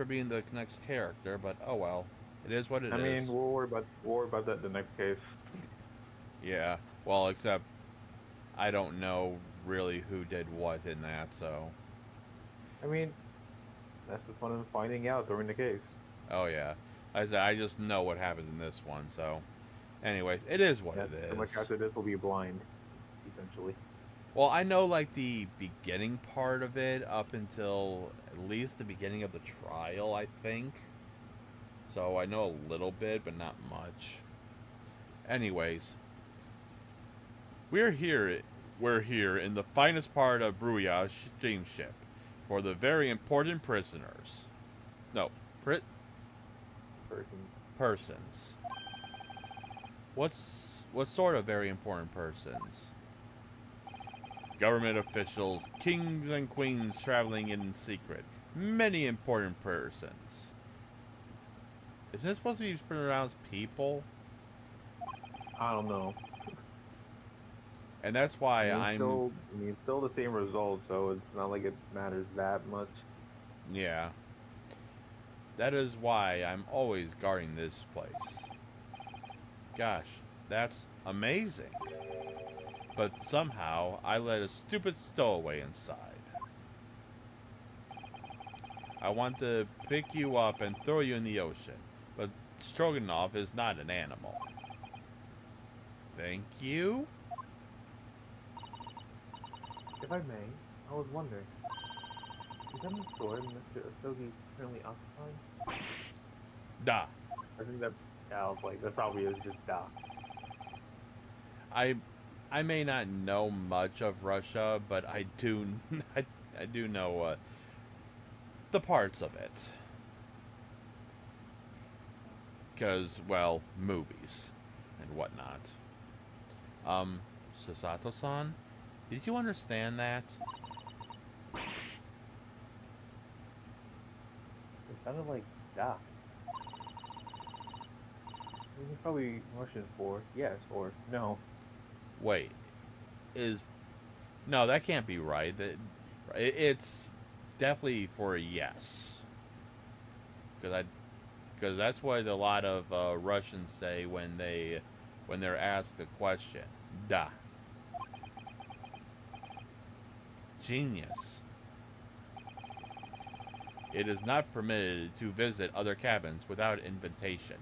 being the next character, but oh well, it is what it is. I mean, we'll worry about that the next case. Yeah. Well, except I don't know really who did what in that, so. I mean, that's the fun of finding out during the case. Oh yeah, I just know what happened in this one. So, anyways, it is what it So much is. after this will be blind, essentially. Well, I know like the beginning part of it up until at least the beginning of the trial, I think. So I know a little bit, but not much. Anyways, we're here. We're here in the finest part of Bruya steamship for the very important prisoners. No, persons. What sort of very important persons? Government officials, kings and queens traveling in secret, many important persons. Isn't it supposed to be pronounced people? I don't know. And that's why I mean, still the same result, so it's not like it matters that much. Yeah. That is why I'm always guarding this place. Gosh, that's amazing. But somehow, I let a stupid stowaway inside. I want to pick you up and throw you in the ocean, but Stroganoff is not an animal. Thank you? If I may, I was wondering, is that the store Mr. Asogi's currently occupying? Da. I think that, yeah, I was like, that probably is just da. I may not know much of Russia, but I do I do know the parts of it. Because, well, movies and whatnot. Sasato-san, did you understand that? It sounded like da. This is probably Russian for yes or no. Wait, no, that can't be right. It's definitely for a yes. Because that's what a lot of Russians say when they're asked a question. Da. Genius. It is not permitted to visit other cabins without invitation.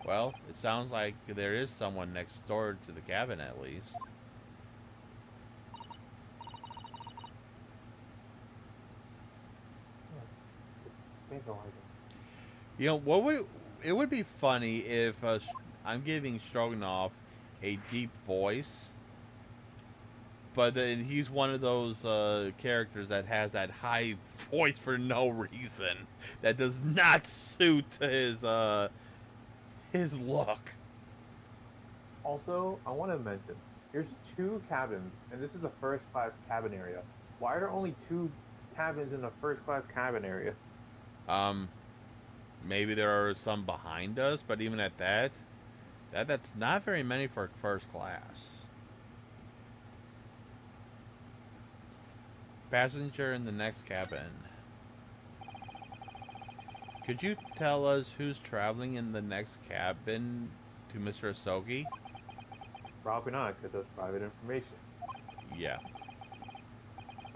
Well, it sounds like there is someone next door to the cabin at least. Can't go like You know, it would be funny if I'm giving Stroganoff a deep voice, but then he's one of those characters that has that high voice for no reason that does not suit his look. Also, I want to mention, there's 2 cabins, and this is the first class cabin area. Why are there only 2 cabins in the first class cabin area? Maybe there are some behind us, but even at that's not very many for first class. Passenger in the next cabin. Could you tell us who's traveling in the next cabin to Mr. Asogi? Probably not, because that's private information. Yeah.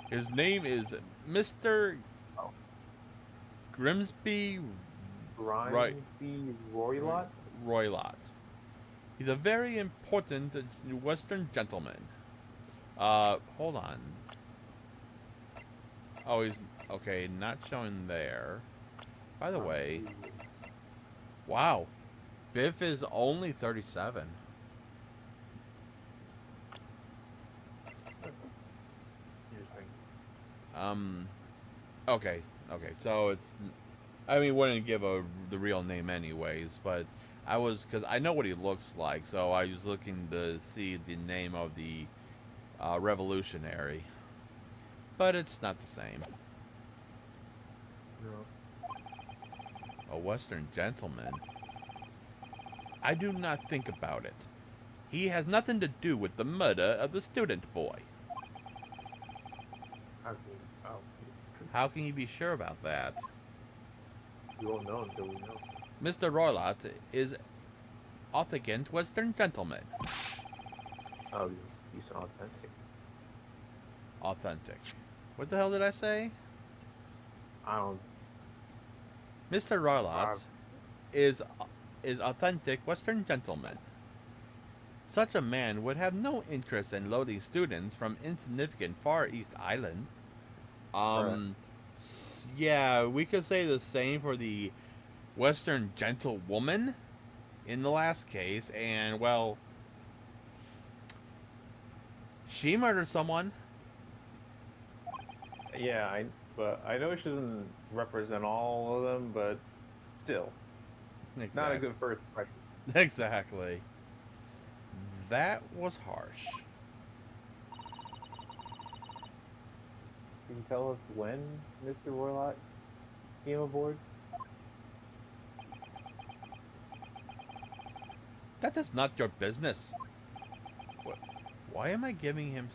His name is Mr. Grimsby Grimsby Roylott? Roylott. He's a very important Western gentleman. Hold on. Oh, he's okay. Not showing there. By the way, wow, Biff is only 37. Okay, so it's, I mean, wouldn't give the real name anyways, but because I know what he looks like, so I was looking to see the name of the revolutionary, but it's not the same. No. A Western gentleman? I do not think about it. He has nothing to do with the murder of the student boy. How can you be sure about that? We won't know until we know. Mr. Roylott is authentic Western gentleman. Oh, he's authentic. Authentic. What the hell did I say? I don't. Mr. Roylott is authentic Western gentleman. Such a man would have no interest in loading students from insignificant Far East Island. Yeah, we could say the same for the Western gentlewoman in the last case, and well, she murdered someone. Yeah, but I know she doesn't represent all of them, but still, Exactly. not a good first impression. Exactly. That was harsh. Can you tell us when Mr. Warlock came aboard? That is not your business. What? Why am I giving him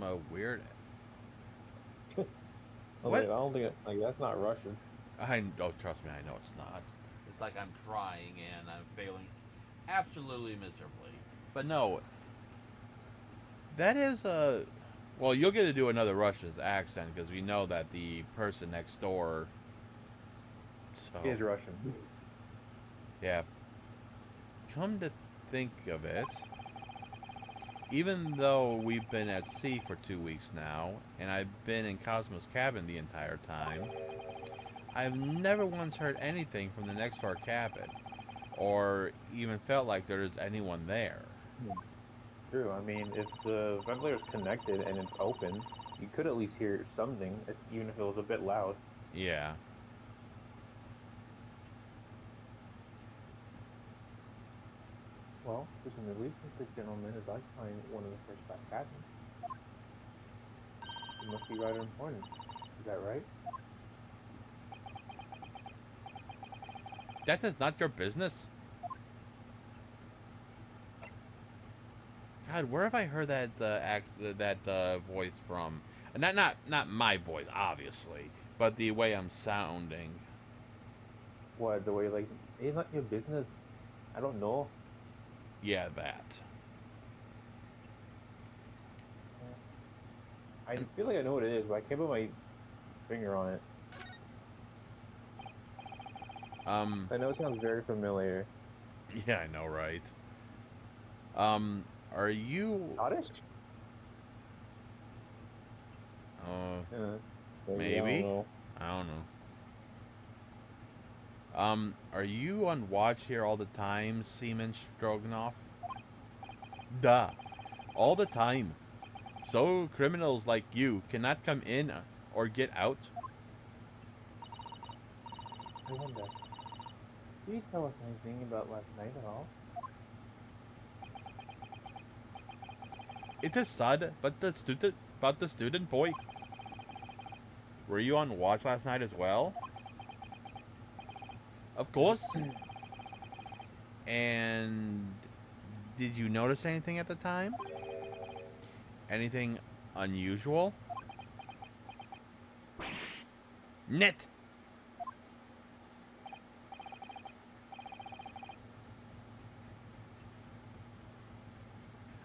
a weird? Like, What? I don't think that's not Russian. Trust me, I know it's not. It's like I'm trying and I'm failing absolutely miserably. But no, that is a. Well, you'll get to do another Russian accent because we know that the person next door. So He is Russian. yeah. Come to think of it, even though we've been at sea for 2 weeks now, and I've been in Cosmo's cabin the entire time, I've never once heard anything from the next door cabin, or even felt like there's anyone there. True. I mean, if the ventilator's connected and it's open, you could at least hear something, even if it was a bit loud. Yeah. Well, presumably, since this gentleman is occupying one of the first 5 cabins, he must be rather important. Is that right? That is not your business. God, where have I heard that voice from? Not my voice, obviously, but the way I'm sounding. What, the way, like, it's not your business? I don't know. Yeah, that. I feel like I know what it is, but I can't put my finger on it. I know it sounds very familiar. Yeah, I know, right? Are you? Scottish? Maybe. I don't know. Are you on watch here all the time, Seaman Stroganoff? Duh. All the time. So criminals like you cannot come in or get out? I wonder. Can you tell us anything about last night at all? It is sad, but about the student boy. Were you on watch last night as well? Of course. And did you notice anything at the time? Anything unusual? Net.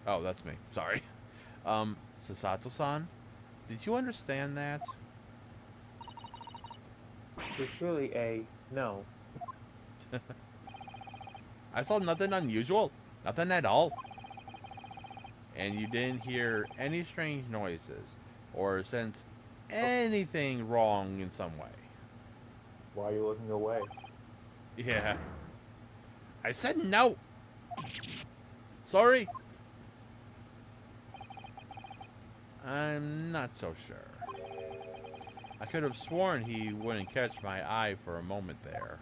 Oh, that's me. Sorry. Sasato-san, did you understand that? It's really a no. I saw nothing unusual. Nothing at all. And you didn't hear any strange noises or sense anything wrong in some way. Why are you looking away? Yeah. I said no. Sorry. I'm not so sure. I could have sworn he wouldn't catch my eye for a moment there.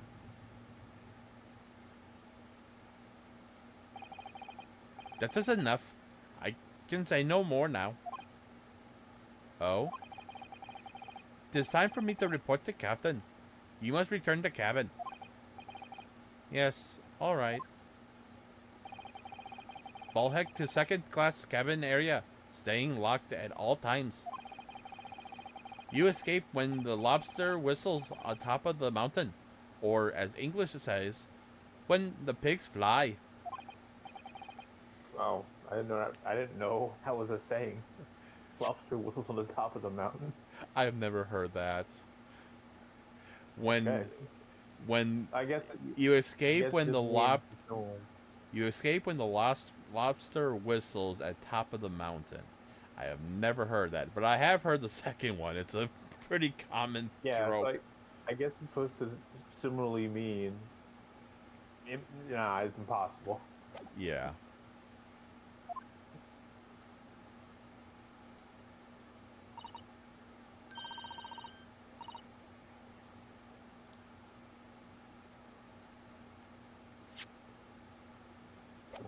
That is enough. I can say no more now. Oh? It is time for me to report to Captain. You must return to cabin. Yes, alright. Ballhead to second class cabin area. Staying locked at all times. You escape when the lobster whistles on top of the mountain. Or, as English says, when the pigs fly. Oh, I didn't know that was a saying. Lobster whistles on the top of the mountain. I've never heard that. When Okay. when I guess you escape when the no. you escape when the lobster whistles at top of the mountain. I have never heard that, but I have heard the second one. It's a pretty common trope. Like, I guess it's supposed to similarly mean. Nah, it's impossible. Yeah.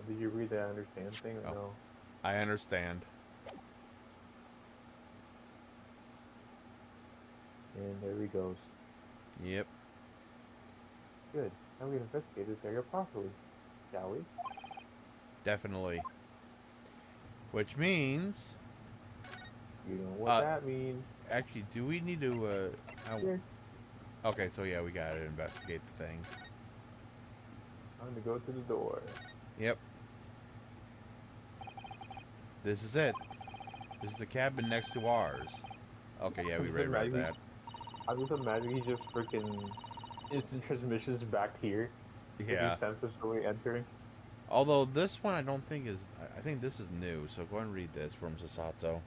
Did you read the understand thing or Oh. no? I understand. And there he goes. Yep. Good. Now we can investigate this area properly, shall we? Definitely. Which means, You know what Uh, that means. actually, do we need to? Here, Okay, so yeah, we gotta investigate the thing. I'm gonna go to the door. Yep. This is it. This is the cabin next to ours. Okay, yeah, we Just already read imagine- that. I'm just imagining he's just freaking instant transmissions back here. Yeah. Sensors slowly entering. Although this one I don't think is. I think this is new. So go ahead and read this from Sasato.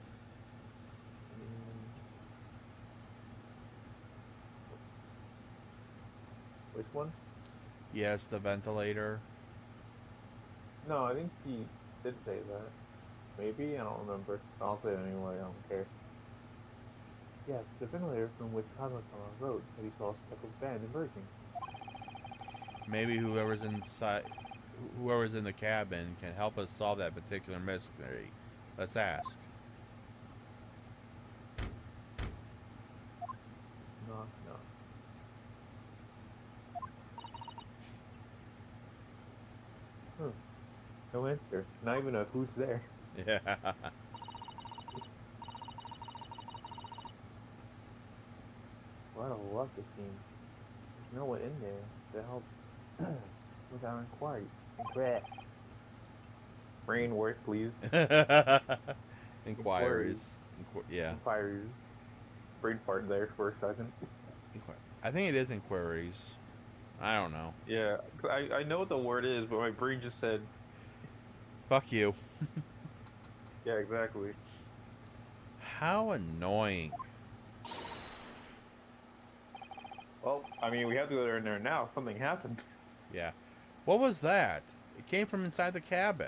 Which one? Yes, the ventilator. No, I think he did say that. Maybe? I don't remember. I'll say it anyway, I don't care. Yes, the ventilator from which Kazuma-sama wrote that he saw a speckled band emerging. Maybe whoever's inside, whoever's in the cabin, can help us solve that particular mystery. Let's ask. Knock, knock. No answer. Not even a who's there. Yeah. What a luck it seems. There's no one in there to help with our inquiry. Regret. Brain work, please. Inquiries. Yeah. Inquiries. Brain fart there for a second. I think it is inquiries. I don't know. Yeah, I know what the word is, but my brain just said, Fuck you. yeah, exactly. How annoying. Well, I mean, we have to go in there now. Something happened. Yeah. What was that? It came from inside the cabin.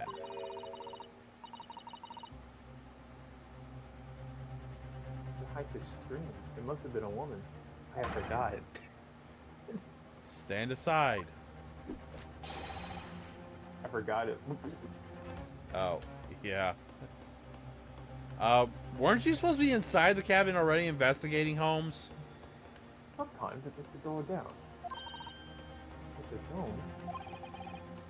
The high-pitched scream. It must have been a woman. I forgot. Stand aside. I forgot it. Oh, yeah. Weren't you supposed to be inside the cabin already investigating Holmes? Sometimes it puts the door down. If it don't,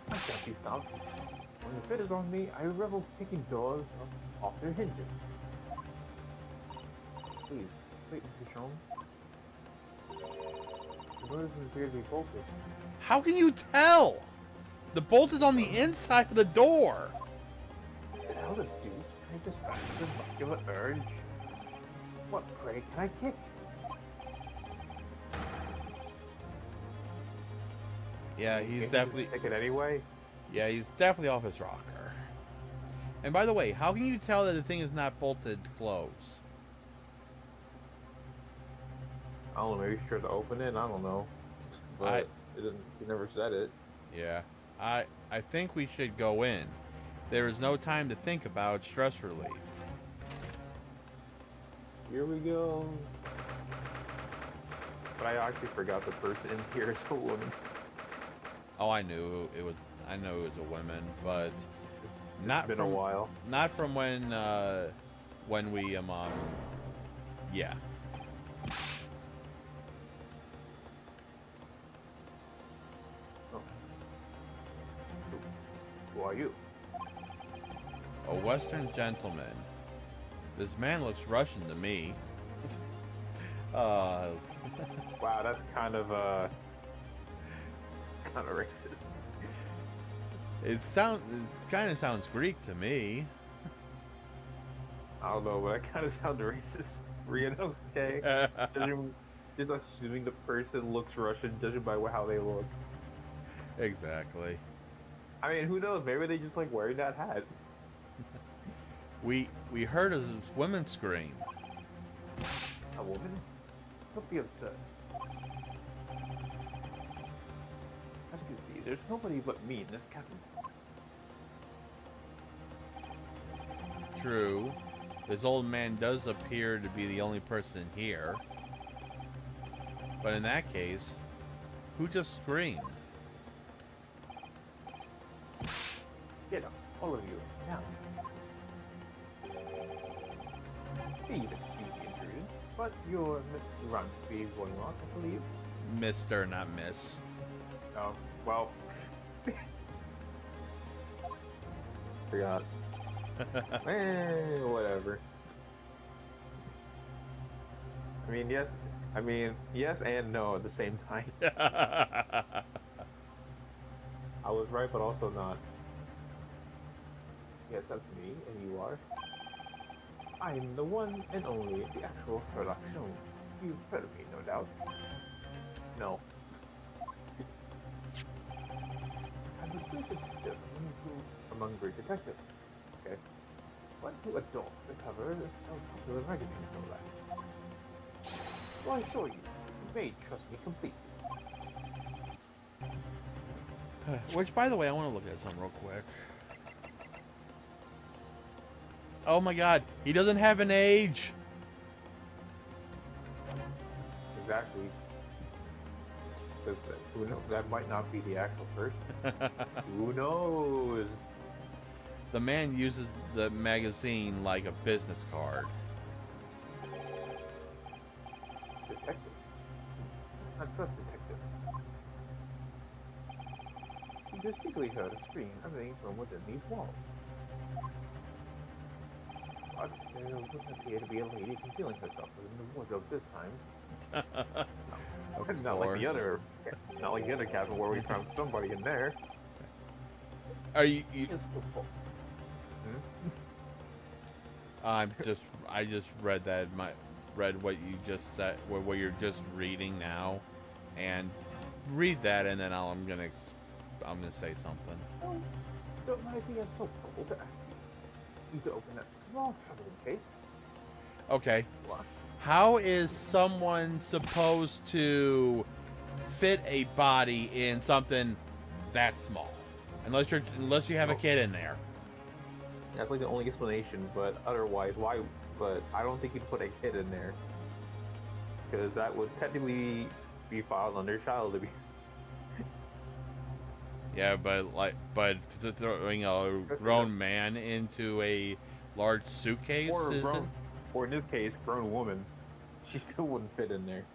I can't be stopped. When the fit is on me, I revel picking doors off their hinges. Please, wait, Mr. Sholmes. The door doesn't appear to be bolted. How can you tell? The bolt is on the inside of the door. How the deuce can I dispatch the muscular urge? What prey can I kick? Yeah, he's Can't you just definitely. kick it anyway. Yeah, he's definitely off his rocker. And by the way, how can you tell that the thing is not bolted closed? I don't know. Maybe he's trying to open it. I don't know. But it didn't. He never said it. Yeah, I think we should go in. There is no time to think about stress relief. Here we go. But I actually forgot the person in here is a woman. Oh, I knew it was. I know it was a woman, but not It's been from a while. not from when we yeah. Who are you? A Western gentleman. This man looks Russian to me. Wow, that's kind of racist. It kind of sounds Greek to me. I don't know, but that kind of sounds racist. Ryanosuke. Just assuming the person looks Russian, judging by how they look. Exactly. I mean, who knows? Maybe they just like wearing that hat. We heard a woman scream. A woman? Don't be upset. As you can see, there's nobody but me in this cabin. True. This old man does appear to be the only person here. But in that case, who just screamed? Get up, all of you, now. Please excuse the intrusion. But you're Miss Runsby Roylott, I believe. Mister, not Miss. Oh, well. Forgot. Whatever. I mean, yes and no at the same time. I was right, but also not. Yes, that's me, and you are. I'm the one and only, the actual Sherlock Holmes. You've heard of me, no doubt. No. I'm a great detective among great detectives. Okay. One who adores the cover of popular magazines, no less. Well, I assure you, you may trust me completely. Which, by the way, I want to look at something real quick. Oh my god, he doesn't have an age! Exactly. Because who knows? That might not be the actual person. Who knows? The man uses the magazine like a business card. Detective. Not trust detective. You distinctly heard a scream emanating from within these walls. But there wouldn't appear to be a lady concealing herself within the wardrobe this time. Of Not like the course. other, not like the other cabin where we found somebody in there. Are you It's still full. I just read that read what you just said, what you're just reading now, and read that, and then I'm gonna say something. Oh, don't mind being so bold to ask you to open that small traveling case. Okay. What? How is someone supposed to fit a body in something that small? Unless you have a kid in there. That's like the only explanation, but otherwise, why? But I don't think you'd put a kid in there. Because that would technically be filed under child abuse. Yeah, but throwing a grown man into a large suitcase isn't. Or in this case, grown woman, she still wouldn't fit in there.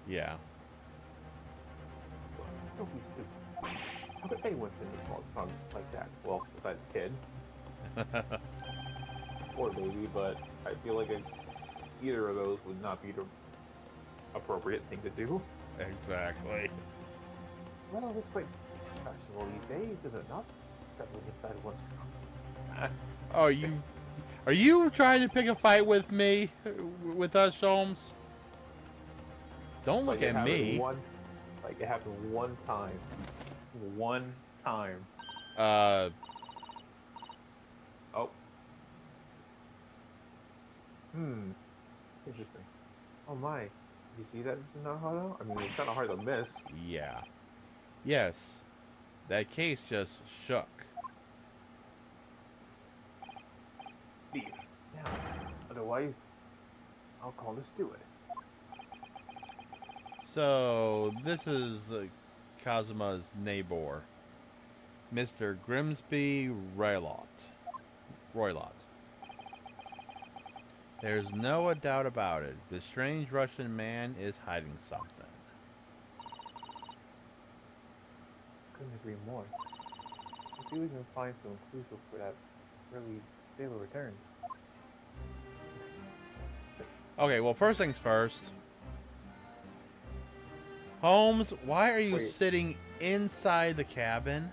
Yeah. Don't be stupid. How could anyone fit in a small trunk like that? Well, besides a kid. Or baby, but I feel like either of those would not be the appropriate thing to do. Exactly. Well, it's quite fashionable these days, is it not? Traveling inside one's trunk. Oh, are you trying to pick a fight with me, with us, Holmes? Don't look at me. Like it happened one time. One time. Uh. Oh. Interesting. Oh my. You see that it's not hard out? I mean, it's kind of hard to miss. Yeah. Yes. That case just shook. Leave. Now. Otherwise, I'll call the steward. So, this is Kazuma's neighbor, Mr. Grimsby Roylott. There's no doubt about it. The strange Russian man is hiding something. Couldn't agree more. If we can find some clues for that early sailor return. Okay, well, first things first. Holmes, why are you sitting inside the cabin?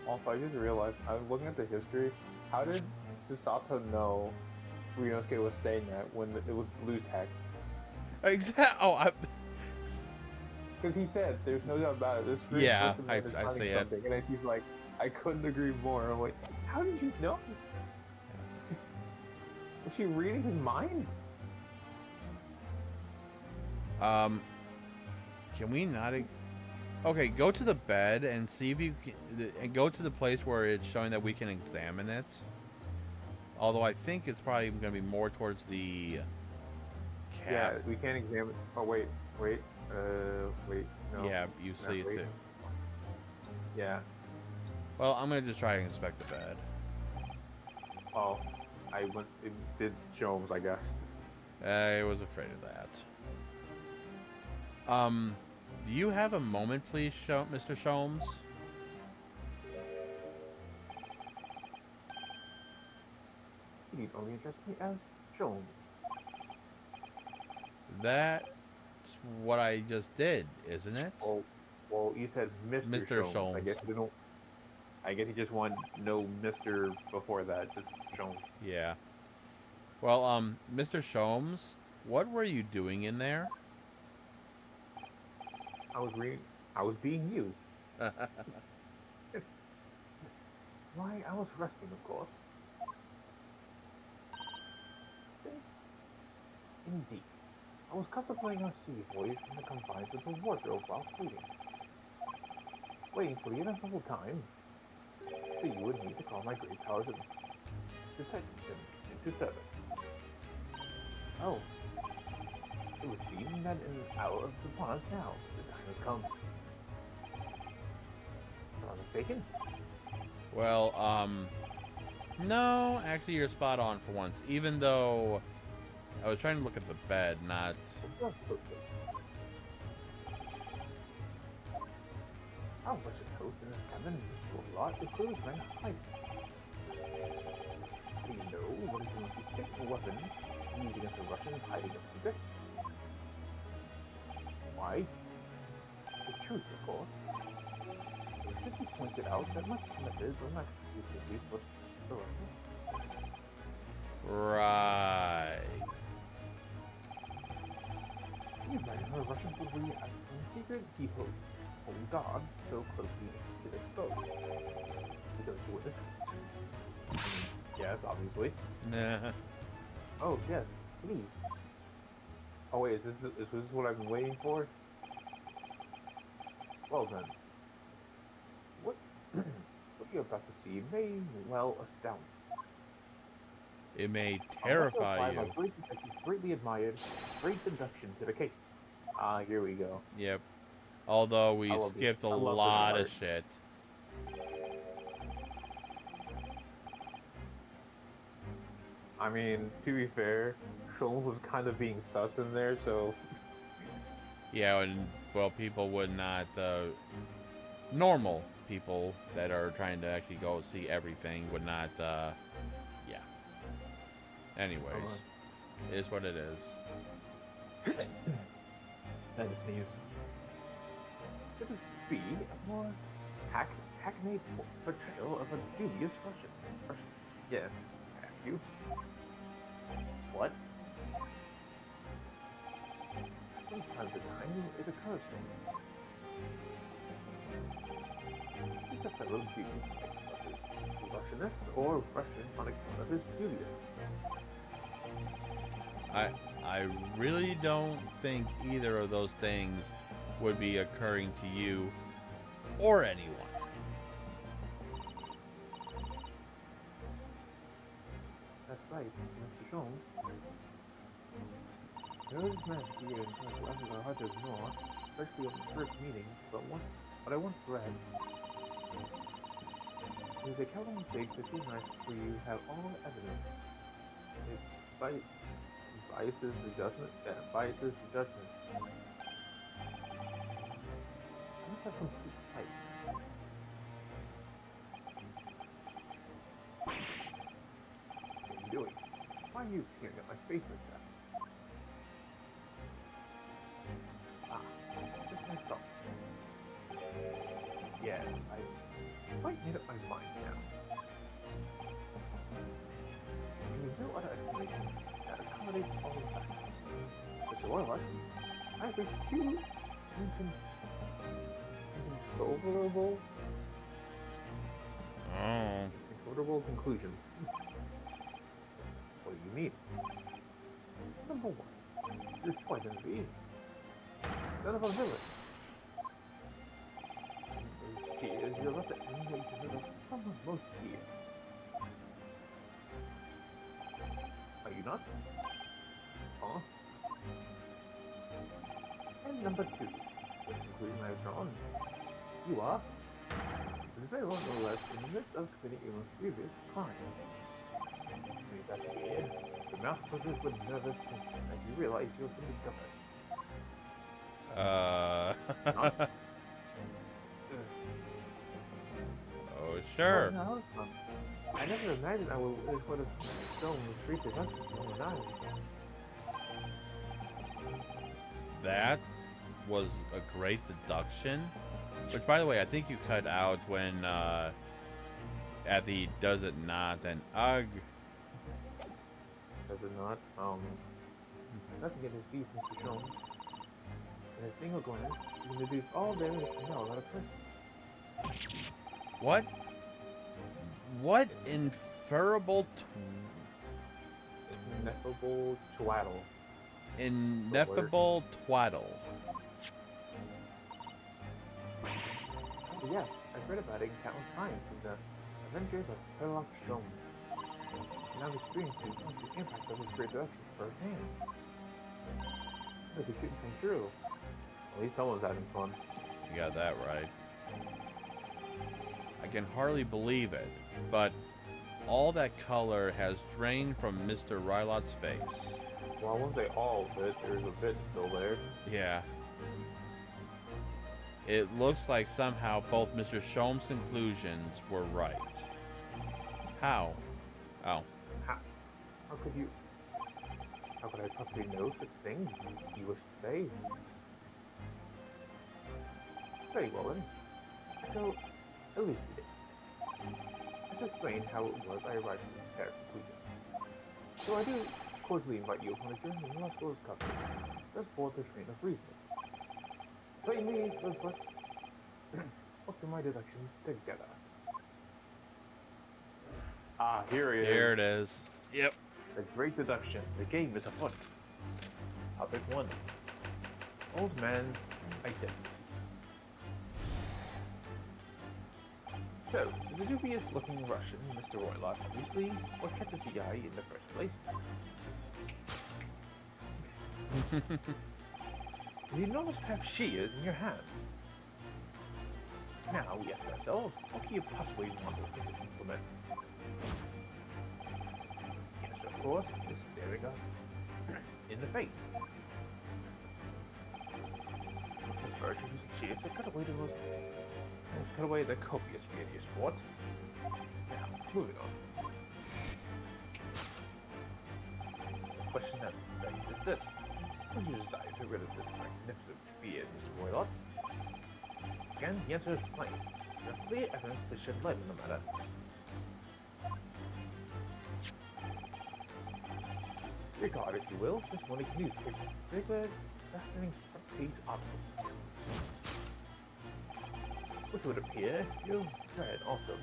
Also, I just realized, I was looking at the history. How did Susato know Ryunosuke was saying that when it was blue text? Exactly. Oh, Because he said, there's no doubt about it. This yeah, I see it. And then he's like, I couldn't agree more. I'm like, how did you know? Was she reading his mind? Can we not? Okay, go to the bed and see if you can, and go to the place where it's showing that we can examine it. Although I think it's probably going to be more towards the cap. Yeah, we can't examine. Oh wait, no. Yeah, you see it too. Yeah. Well, I'm going to just try and inspect the bed. Oh, it did Jones, I guess. I was afraid of that. Do you have a moment, please, Mr. Sholmes? You need only address me as Jones. That's what I just did, isn't it? Well, you said Mr. Mr. Jones. Sholmes. I guess you don't. I guess you just want no Mr. before that, just Jones. Yeah. Well, Mr. Sholmes, what were you doing in there? I was being you. Why, I was resting, of course. Indeed. I was contemplating our sea voyage in the confines of the wardrobe whilst waiting. Waiting for the inevitable time that you would need to call my great powers and detect them into service. Oh. It would seem that an hour is upon us now. The time has come. Am I mistaken? Well, no, actually you're spot on for once, even though I was trying to look at the bed, not... How much a toast in this cabin is a lot is really trying to hide. Do you know what is the most effective weapon used against the Russians hiding a secret? Why? The truth, of course. It should be pointed out that much methods are not exclusively for the Russians. Right. You imagine the Russians would react when secret depot on guard so closely exposed. Because you witness. Yes, obviously. Nah. Oh, yes, please. Oh wait, is this what I've been waiting for? Well then. What what you're about to see may well astound you. It may I'll have to terrify apply my you. greatly admired great deduction to the case. Ah, here we go. Yep. Although we I love this- skipped a I love this lot of part. shit. I mean, to be fair, Sholmes was kind of being sus in there, so Yeah, and, well, people would not, normal people that are trying to actually go see everything would not, yeah. Anyways, it is what it is. I just sneeze. Could it be a more hackneyed portrayal of a dubious Russian? Yes, ask you. What? From time to time, it occurs to me. He's a fellow dubious Russianness or Russian on account of his dubious. I really don't think either of those things would be occurring to you or anyone. That's right, Mr. Jones. There is meant to be in touch with are hard to ignore, especially at the first meeting, but I once read. It is a capital mistake to see nice where you have all evidence. It biases the judgment. Biases the judgment. I must have complete sight. What are you doing? Why are you peering at my face like that? Ah, just my thought. Yes, I quite made up my mind now. There is no other explanation that accommodates all the facts. Mr. Warlock, I wish two incontrovertible conclusions. What do you mean? Number one, your poison none of a villain. Cheers, you're not the enemy of someone most dear. Are you not? Huh? And number two, the conclusion I've drawn. You are, it is very well no less, in the midst of committing a most grievous crime. Is that weird? Your mouth quivered with nervous tension as you realize you've been discovered. Oh, sure. Oh, no, I never imagined I would have shown with reproduction from an eye. That was a great deduction. Which, by the way, I think you cut out when, at the does it not and ugh. Does it not? Nothing can deceive Mr. Jones. In a single glance, you can deduce all there is to know about a person. What? What inferable Ineffable twaddle. ineffable twaddle? Yes, I've read about it countless times in the Adventures of Sherlock Holmes. And I've experienced the impact of his great production firsthand. Look, it's shooting come true. At least someone's having fun. You got that right. I can hardly believe it, but all that color has drained from Mr. Rylot's face. Well, I won't say all of it. There's a bit still there. Yeah. It looks like somehow both Mr. Sholmes' conclusions were right. How? Oh. How could you... How could I possibly know such things you wish to say? Very well then. So, elucidate. Let's explain how it was I arrived at this fair conclusion. So I do cordially invite you upon a journey in logical discovery, just board the train of reasoning. Plainly, let's put my deductions together. Ah, here it is. Here it is. Yep. The great deduction. The game is afoot. Topic 1. Old man's identity. So, the dubious-looking Russian, Mr. Roylott, obviously, what catches the eye in the first place? The enormous pair of shears in your hand. Now, we ask ourselves, what can you possibly want with this implement? The answer, of course, is staring us in the face. The birch using shears to cut away the copious radius sport. Now, moving on. The question that begs is this. Would you decide to get rid of this magnificent beard, Mr. Roylott? Again, the answer is plain. There is clear evidence to shed light on the matter. Regard, if you will, this morning's newspaper. Particular fascinating front-page articles. Which would appear you've read also,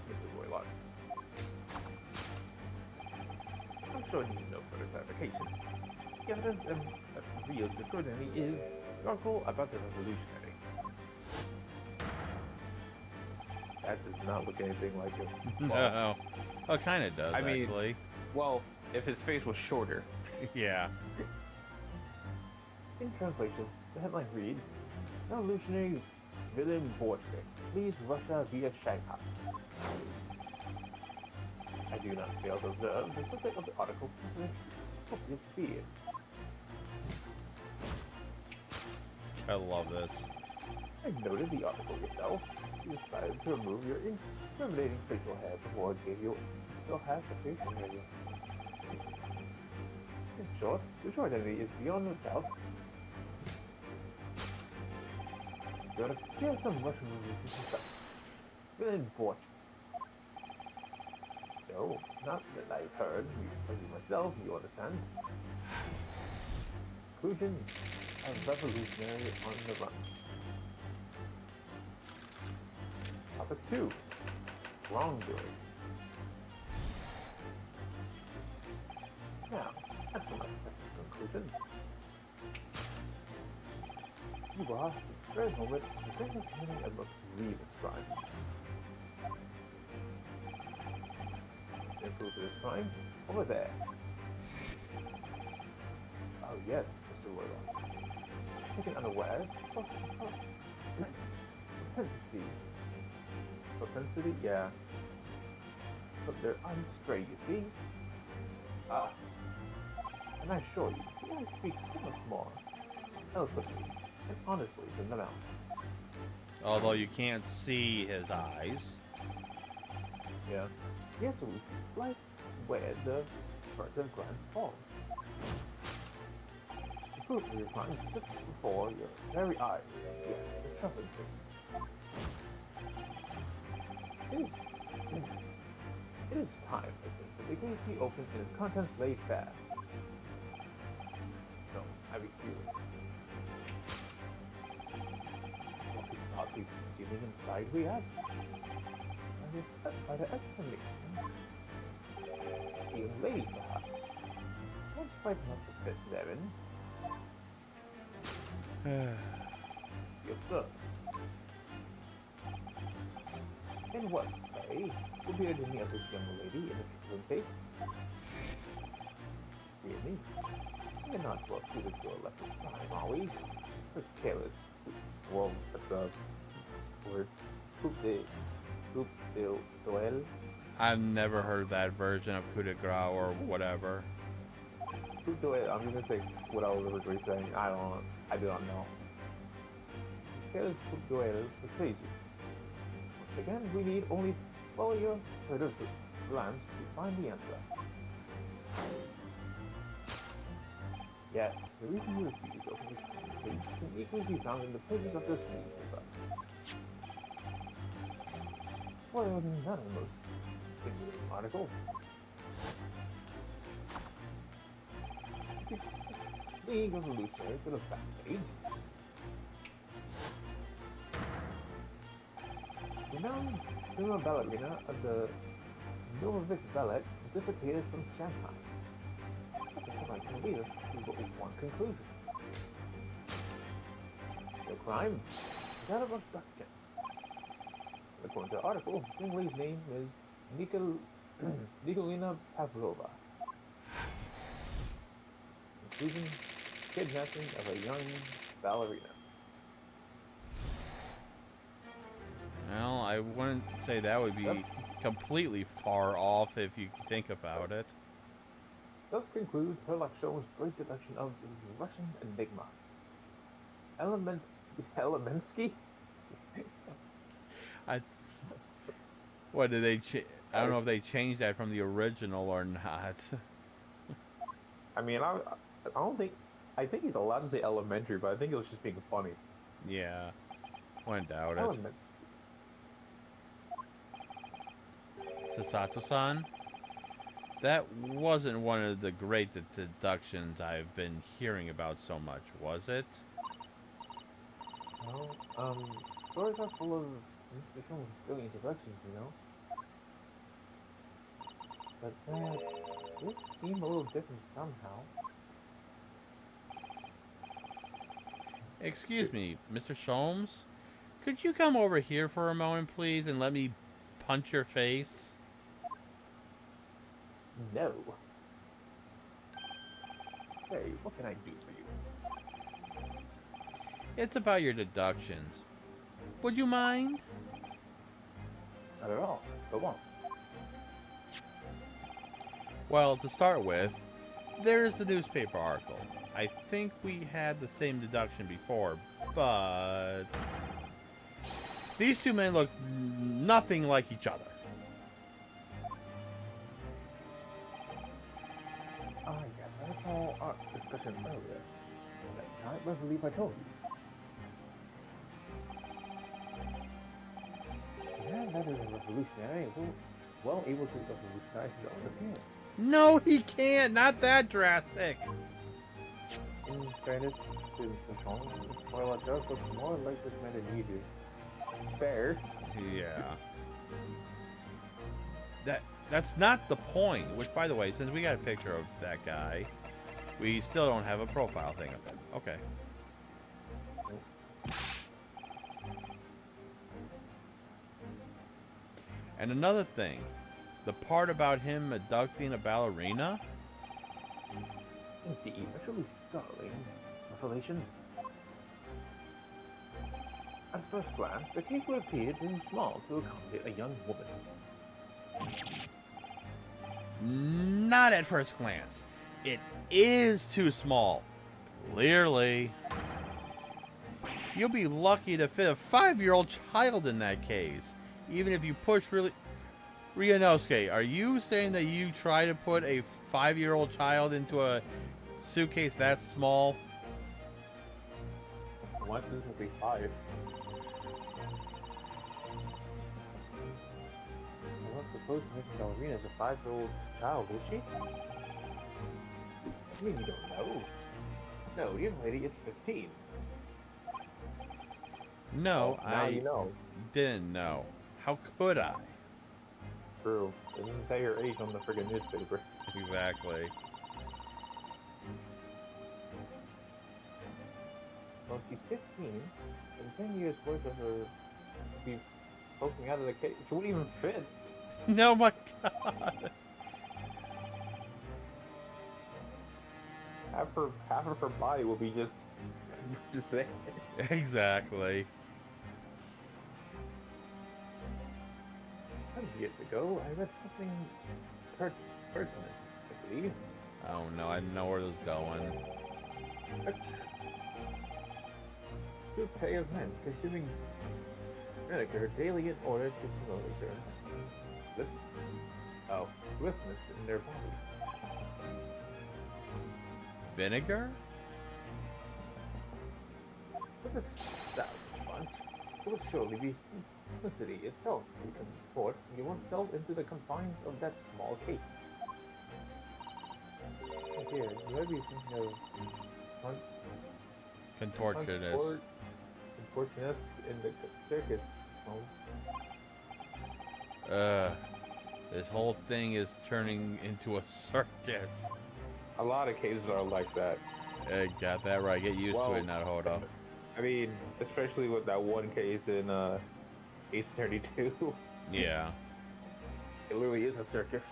Mr. Roylott. I'm sure you need no further clarification. The evidence that reveals the extraordinary is the article about the revolutionary. That does not look anything like him. No. Oh, it kind of does, I mean- actually. Well, if his face was shorter. Yeah. In translation, the headline reads, Revolutionary Villain Borchik leaves Russia via Shanghai. I do not fail to observe the subject of the article is copious beard. I love this. I noted the article itself. You decided to remove your incriminating facial hair before it gave you still has the facial hair. In short, your true identity is beyond the doubt. There would appear some Russian revolution stuff. Villain Borch. No, not that I've heard. You myself, you understand. Conclusion, a revolutionary on the run. Topic 2. Wrongdoing. Now, as for my second conclusion. You are, at this very moment, the greatest committing a most grievous crime. Improve this crime? Over there. Oh yes, Mr. Roylott. Taken unaware, propensity, yeah. But they're unstray, you see? Ah, and I assure you, he only speaks so much more eloquently and honestly than the mouth. Although you can't see his eyes. Yeah. He actually sees right where the further glance falls. The fruit of your mind sits before your very eyes, yet the trumpet It is time, I think, that the gates be opened and its contents laid bare. No, I refuse. What could possibly be dealing inside, we ask? By the explanation. A young lady, perhaps. Once bright enough to fit therein. You observe. And what, pray, will be the name of this young lady in a true face? Really? We are not well suited to electric time, are we? Such careless. Well, that's the word. Coup de duel. I've never heard that version of coup de grace or whatever. Coup de duel. I'm gonna say what I was originally saying. I do not know. Careless coup de duel is crazy. Again, we need only follow your glance to find the answer. Yes, the reason you refuse to open this page can equally be found in the pages of this newspaper. What an anonymous article. League of Revolutionaries to the back page. Renowned prima ballerina of the Novovik Ballet disappeared from Shanghai. I can lead us to one conclusion. The crime? That of abduction. According to the article, the lady's name is Nikolina Pavlova. Including kidnapping of a young ballerina. Well, I wouldn't say that would be completely far off if you think about it. Thus concludes Herlock Sholmes' great deduction of the Russian enigma. Elemensky? What did they? I don't know if they changed that from the original or not. I mean, I don't think. I think he's allowed to say elementary, but I think it was just being funny. Yeah, wouldn't doubt it. Element. Sasato-san? That wasn't one of the great deductions I've been hearing about so much, was it? No, stories are full of Mr. Sholmes' brilliant deductions, you know. But this seemed a little different somehow. Excuse me, Mr. Sholmes? Could you come over here for a moment, please, and let me punch your face? No. Hey, what can I do for you? It's about your deductions. Would you mind? Not at all. Go on. Well, to start with, there's the newspaper article. I think we had the same deduction before, but these two men look nothing like each other. Ah, yes, I recall our discussion earlier. I believe I told you. Yeah, that is a revolutionary, well able to revolutionize his own appearance. No, he can't. Not that drastic. In fairness to Mr. Sholmes, Mr. Morla does look more like this man than you do. Fair. Yeah. That's not the point. Which, by the way, since we got a picture of that guy, we still don't have a profile thing of it. Okay. And another thing, the part about him abducting a ballerina? Indeed, a truly startling revelation. At first glance, the case would appear too small to accommodate a young woman. Not at first glance. It is too small. Clearly. You'll be lucky to fit a 5-year-old child in that case. Even if you push really... Ryanosuke, are you saying that you try to put a 5-year-old child into a suitcase that small? What? This will be 5. I don't suppose Mrs. Ballerina is a 5-year-old child, is she? I mean, you don't know. No, the young lady is 15. No, Well, now I you know. didn't know. How could I? True. It didn't say her age on the friggin' newspaper. Exactly. Well, she's 15, and 10 years worth of her would be poking out of the cage. She wouldn't even fit. No, my God. Half of her body will be just there. Exactly. Some years ago, I read something pertinent, I believe. Oh no, I know where this is going. Good pay of men consuming vinegar daily in order to promote swiftness in their body. Vinegar? But the thousand bunch, it would surely be simplicity itself to transport oneself into the confines of that small case. Oh dear, you might be thinking of Contortionist. contortionists in the circus. This whole thing is turning into a circus. A lot of cases are like that. Got that right. Get used to it, not hold up. I mean, especially with that one case in Ace 32. Yeah. It literally is a circus.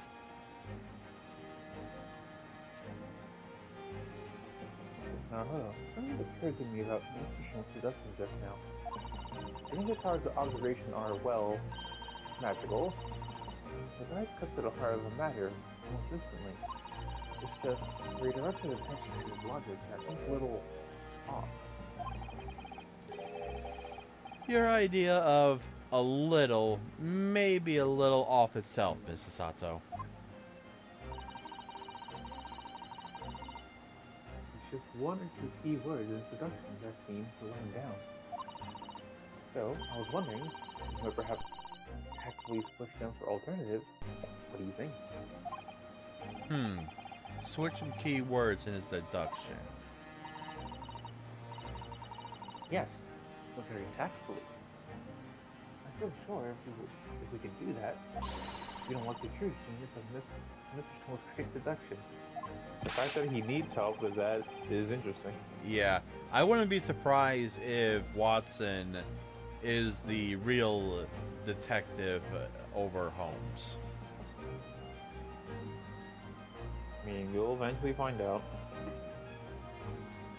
Now, hold on. Something occurred to me about Mr. Schultz's production just now. I think his powers of observation are, well, magical. His eyes cut to the heart of the matter almost instantly. It's just redirected attention to his logic that seems a little off. Your idea of a little, maybe a little off itself, Mrs. Sato. It's just one or two key words in his production that seem to let him down. So, I was wondering, if perhaps tactfully switch them for alternatives. What do you think? Switch some key words in his deduction. Yes, but very tactfully. I feel sure if we could do that, we don't want the true genius of Mr. Schultz's great deduction. The fact that he needs help with that is interesting. Yeah, I wouldn't be surprised if Watson is the real detective over Holmes. I mean, you'll eventually find out.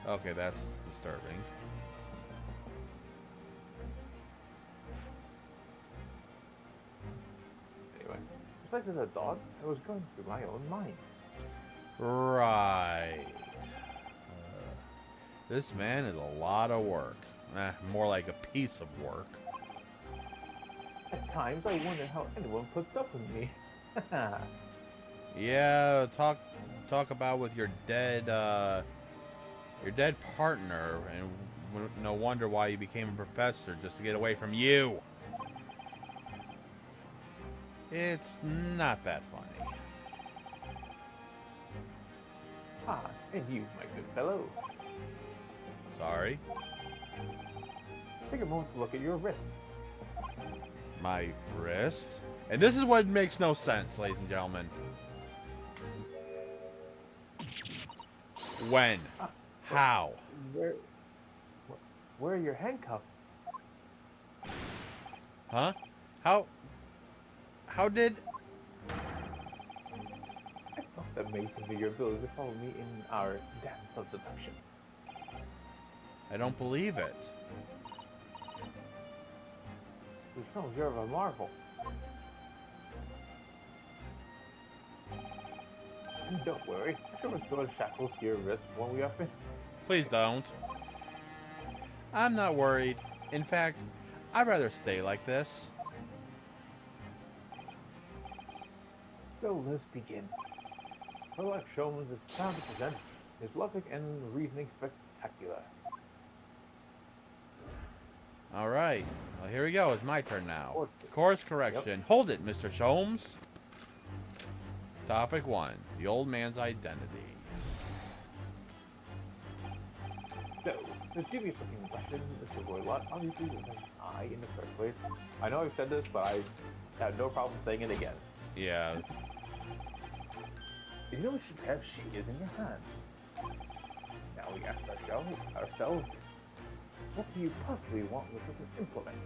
Okay, that's disturbing. Anyway, besides as a dog, I was going through my own mind. Right. This man is a lot of work. More like a piece of work. At times, I wonder how anyone puts up with me. Yeah, talk about with your dead partner, and no wonder why you became a professor, just to get away from you. It's not that funny. Ah, and you, my good fellow. Sorry. Take a moment to look at your wrist. My wrist? And this is what makes no sense, ladies and gentlemen. When? How? Where are your handcuffs? Huh? How did... I thought that made me your ability to follow me in our dance of deduction. I don't believe it. You shows you're a marvel. And don't worry, I shall restore the shackles to your wrist when we are finished. Please don't. I'm not worried. In fact, I'd rather stay like this. So let's begin. Sherlock Sholmes is proud to present his logic and reasoning spectacular. All right. Well, here we go. It's my turn now. Course. Course correction. Hold it, Mr. Sholmes. Topic 1. The old man's identity. So, the dubious looking question, Mr. Roylott, obviously was an I in the first place. I know I've said this, but I have no problem saying it again. Yeah. You know you should have shears in your hand. Now we ask ourselves, what do you possibly want with such an implement?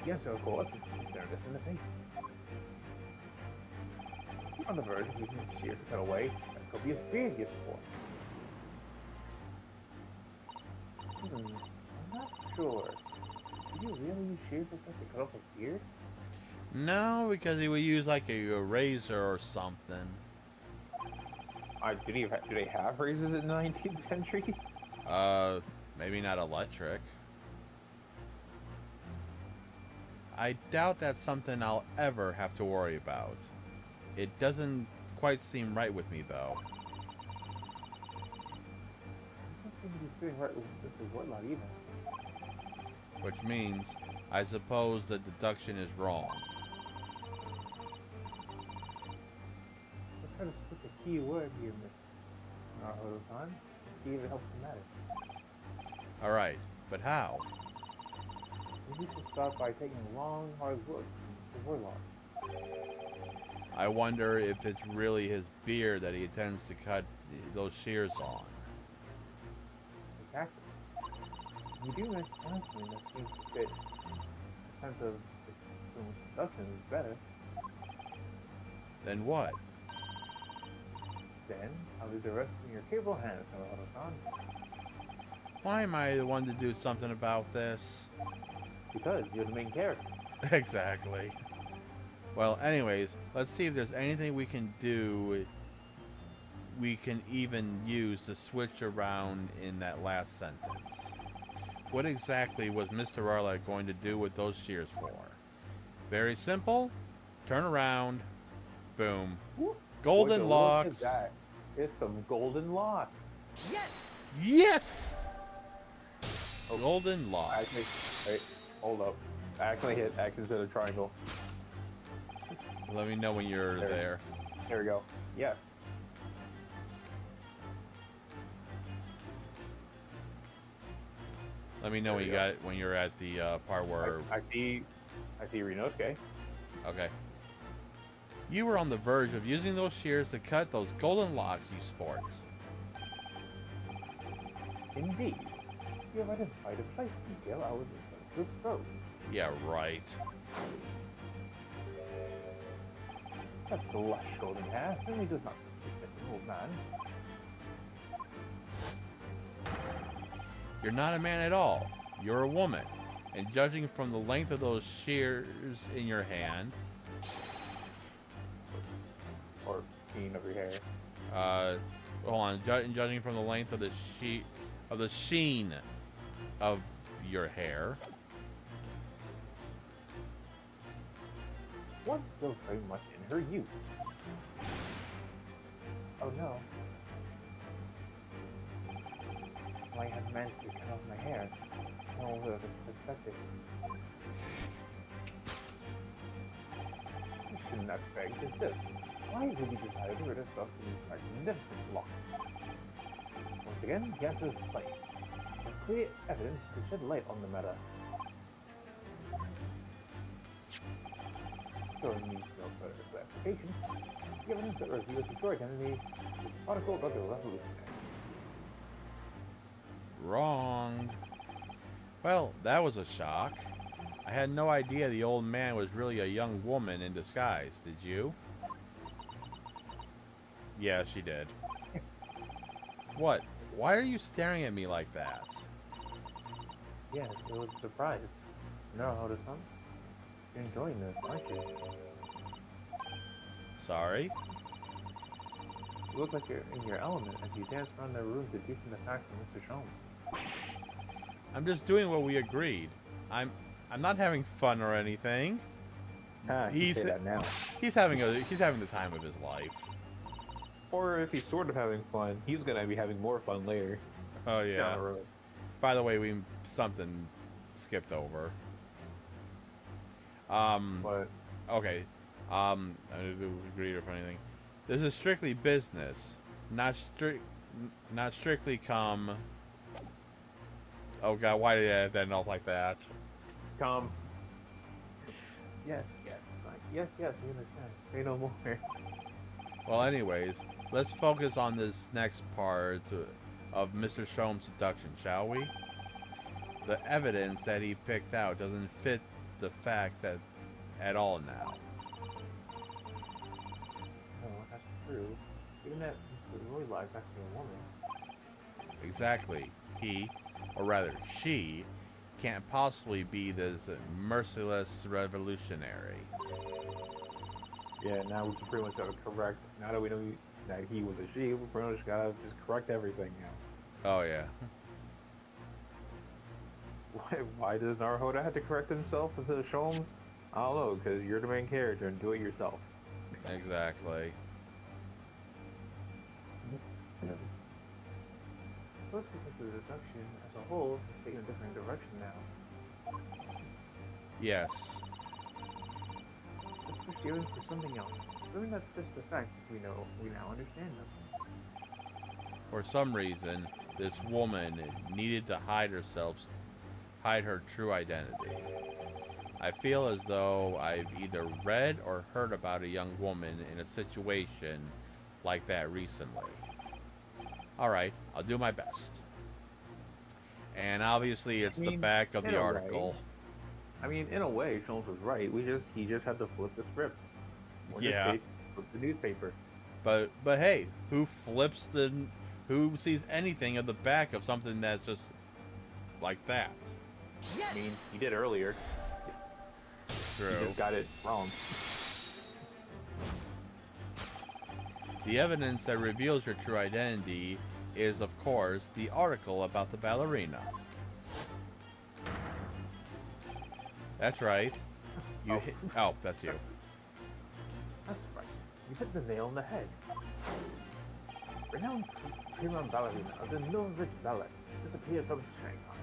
The answer, of course, is staring us in the face. On the verge of using the shears to cut away, that could be a serious sport. I'm not sure. Do you really use shears like that to cut off a beard? No, because he would use like a razor or something. Do they have razors in the 19th century? Maybe not electric. I doubt that's something I'll ever have to worry about. It doesn't quite seem right with me, though. I don't seem to be doing right with Mr. Whitlock either. Which means, I suppose the deduction is wrong. Let's try to split the key word here, Miss Naruto-san, and see if it helps the matter. Alright, but how? Maybe we should start by taking a long, hard look at the Warlock. I wonder if it's really his beard that he intends to cut those shears on. Exactly. You do mention something that seems to fit a sense of seduction is better. Then what? Then, I'll leave the rest in your capable hands, Naruto-san. Why am I the one to do something about this? Because you're the main character. Exactly. Well, anyways, let's see if there's anything we can do. We can even use to switch around in that last sentence. What exactly was Mr. Arlight going to do with those shears for? Very simple. Turn around. Boom. Golden Look locks. at that. It's some golden locks. Yes! Yes! Oh. Golden locks. Actually, wait, hold up. I actually hit X instead of triangle. Let me know when you're There. there. There we go. Yes. Let me know There when we you go. got when you're at the part where. I see Rinosuke. Okay. You were on the verge of using those shears to cut those golden locks you sport. Indeed. You have identified a precise detail I would like to expose. Yeah, right. Such lush golden hair certainly does not fit an old man. You're not a man at all. You're a woman. And judging from the length of those shears in your hand, Or sheen of your hair. hold on, judging from the length of the sheen of your hair, One still very much in her youth. Oh no. I have managed to cut off my hair. No one would have expected. The question that begs is this. Why would you decide to rid yourself of these magnificent locks? Once again, the answer is plain. There's clear evidence to shed light on the matter. Showing needs no further clarification. The evidence that reveals the true identity is the article of the revolution. wrong. Well, that was a shock. I had no idea the old man was really a young woman in disguise. Did you? Yeah, she did. What? Why are you staring at me like that? Yes, it was a surprise. Naruto-san, you're enjoying this, aren't you? Sorry? You look like you're in your element as you dance around the room to deepen the facts from Mr. Sholmes. I'm just doing what we agreed. I'm not having fun or anything. Ah, you He's say that now. he's having the time of his life. Or if he's sort of having fun, he's gonna be having more fun later. Oh Down yeah. the road. By the way, we something skipped over. But Okay. I don't agree or anything. This is strictly business, not strictly come. Oh god, why did I have that end off like that? come. Yes, like, yes, we understand. Say no more. Well, anyways, let's focus on this next part of Mr. Sholmes' seduction, shall we? The evidence that he picked out doesn't fit the facts that at all now. No, that's true. Even that Mr. Royla is actually a woman. Exactly. He, or rather she, can't possibly be this merciless revolutionary. Yeah, now we pretty much gotta correct. Now that we know that he was a she, we pretty much gotta just correct everything now. Oh yeah. Why does Naruhodo have to correct himself with the Sholmes? I don't know, because you're the main character and do it yourself. Exactly. Plus, because the deduction as a whole is taking a different direction now. Yes. Let's push the evidence for something else. Something that fits the facts we now understand them. For some reason, this woman needed to hide her true identity. I feel as though I've either read or heard about a young woman in a situation like that recently. Alright, I'll do my best. And obviously it's the back of in the a way. article. I mean, in a way, Sholmes was right. He just had to flip the script. Or in this Yeah. case, flip the newspaper. But hey, who sees anything of the back of something that's just like that? I mean, he did earlier. He True. just got it wrong. The evidence that reveals your true identity is, of course, the article about the ballerina. That's right. You hit. Oh, that's you. That's right. You hit the nail on the head. Renowned prima ballerina of the Novich Ballet disappeared from Shanghai.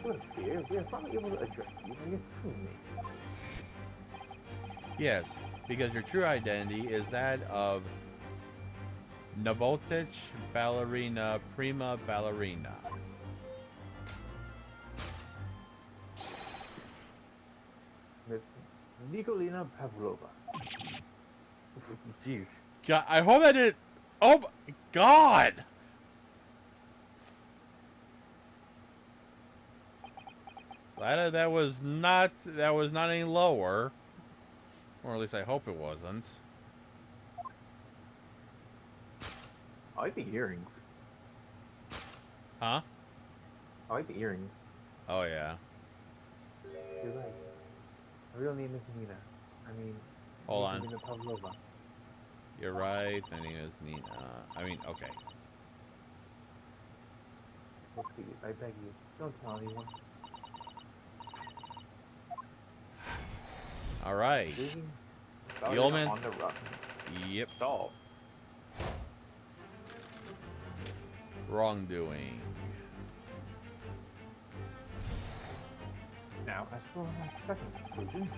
To appear, we are finally able to address you by your true name. Yes, because your true identity is that of Novotich Ballerina Prima Ballerina. Miss Nikolina Pavlova. Jeez. God, I hope I did. Oh my God! That was not any lower, or at least I hope it wasn't. I like the earrings. Huh? I like the earrings. Oh yeah. You're right. My real name is Nina. I mean, Hold on. Nikolina Pavlova. You're right. My name is Nina. Okay. Oh, please, I beg you, don't tell anyone. All right. Leaving The old man- on the run. Yep. Stall. Wrongdoing. Now, as for my second conclusion,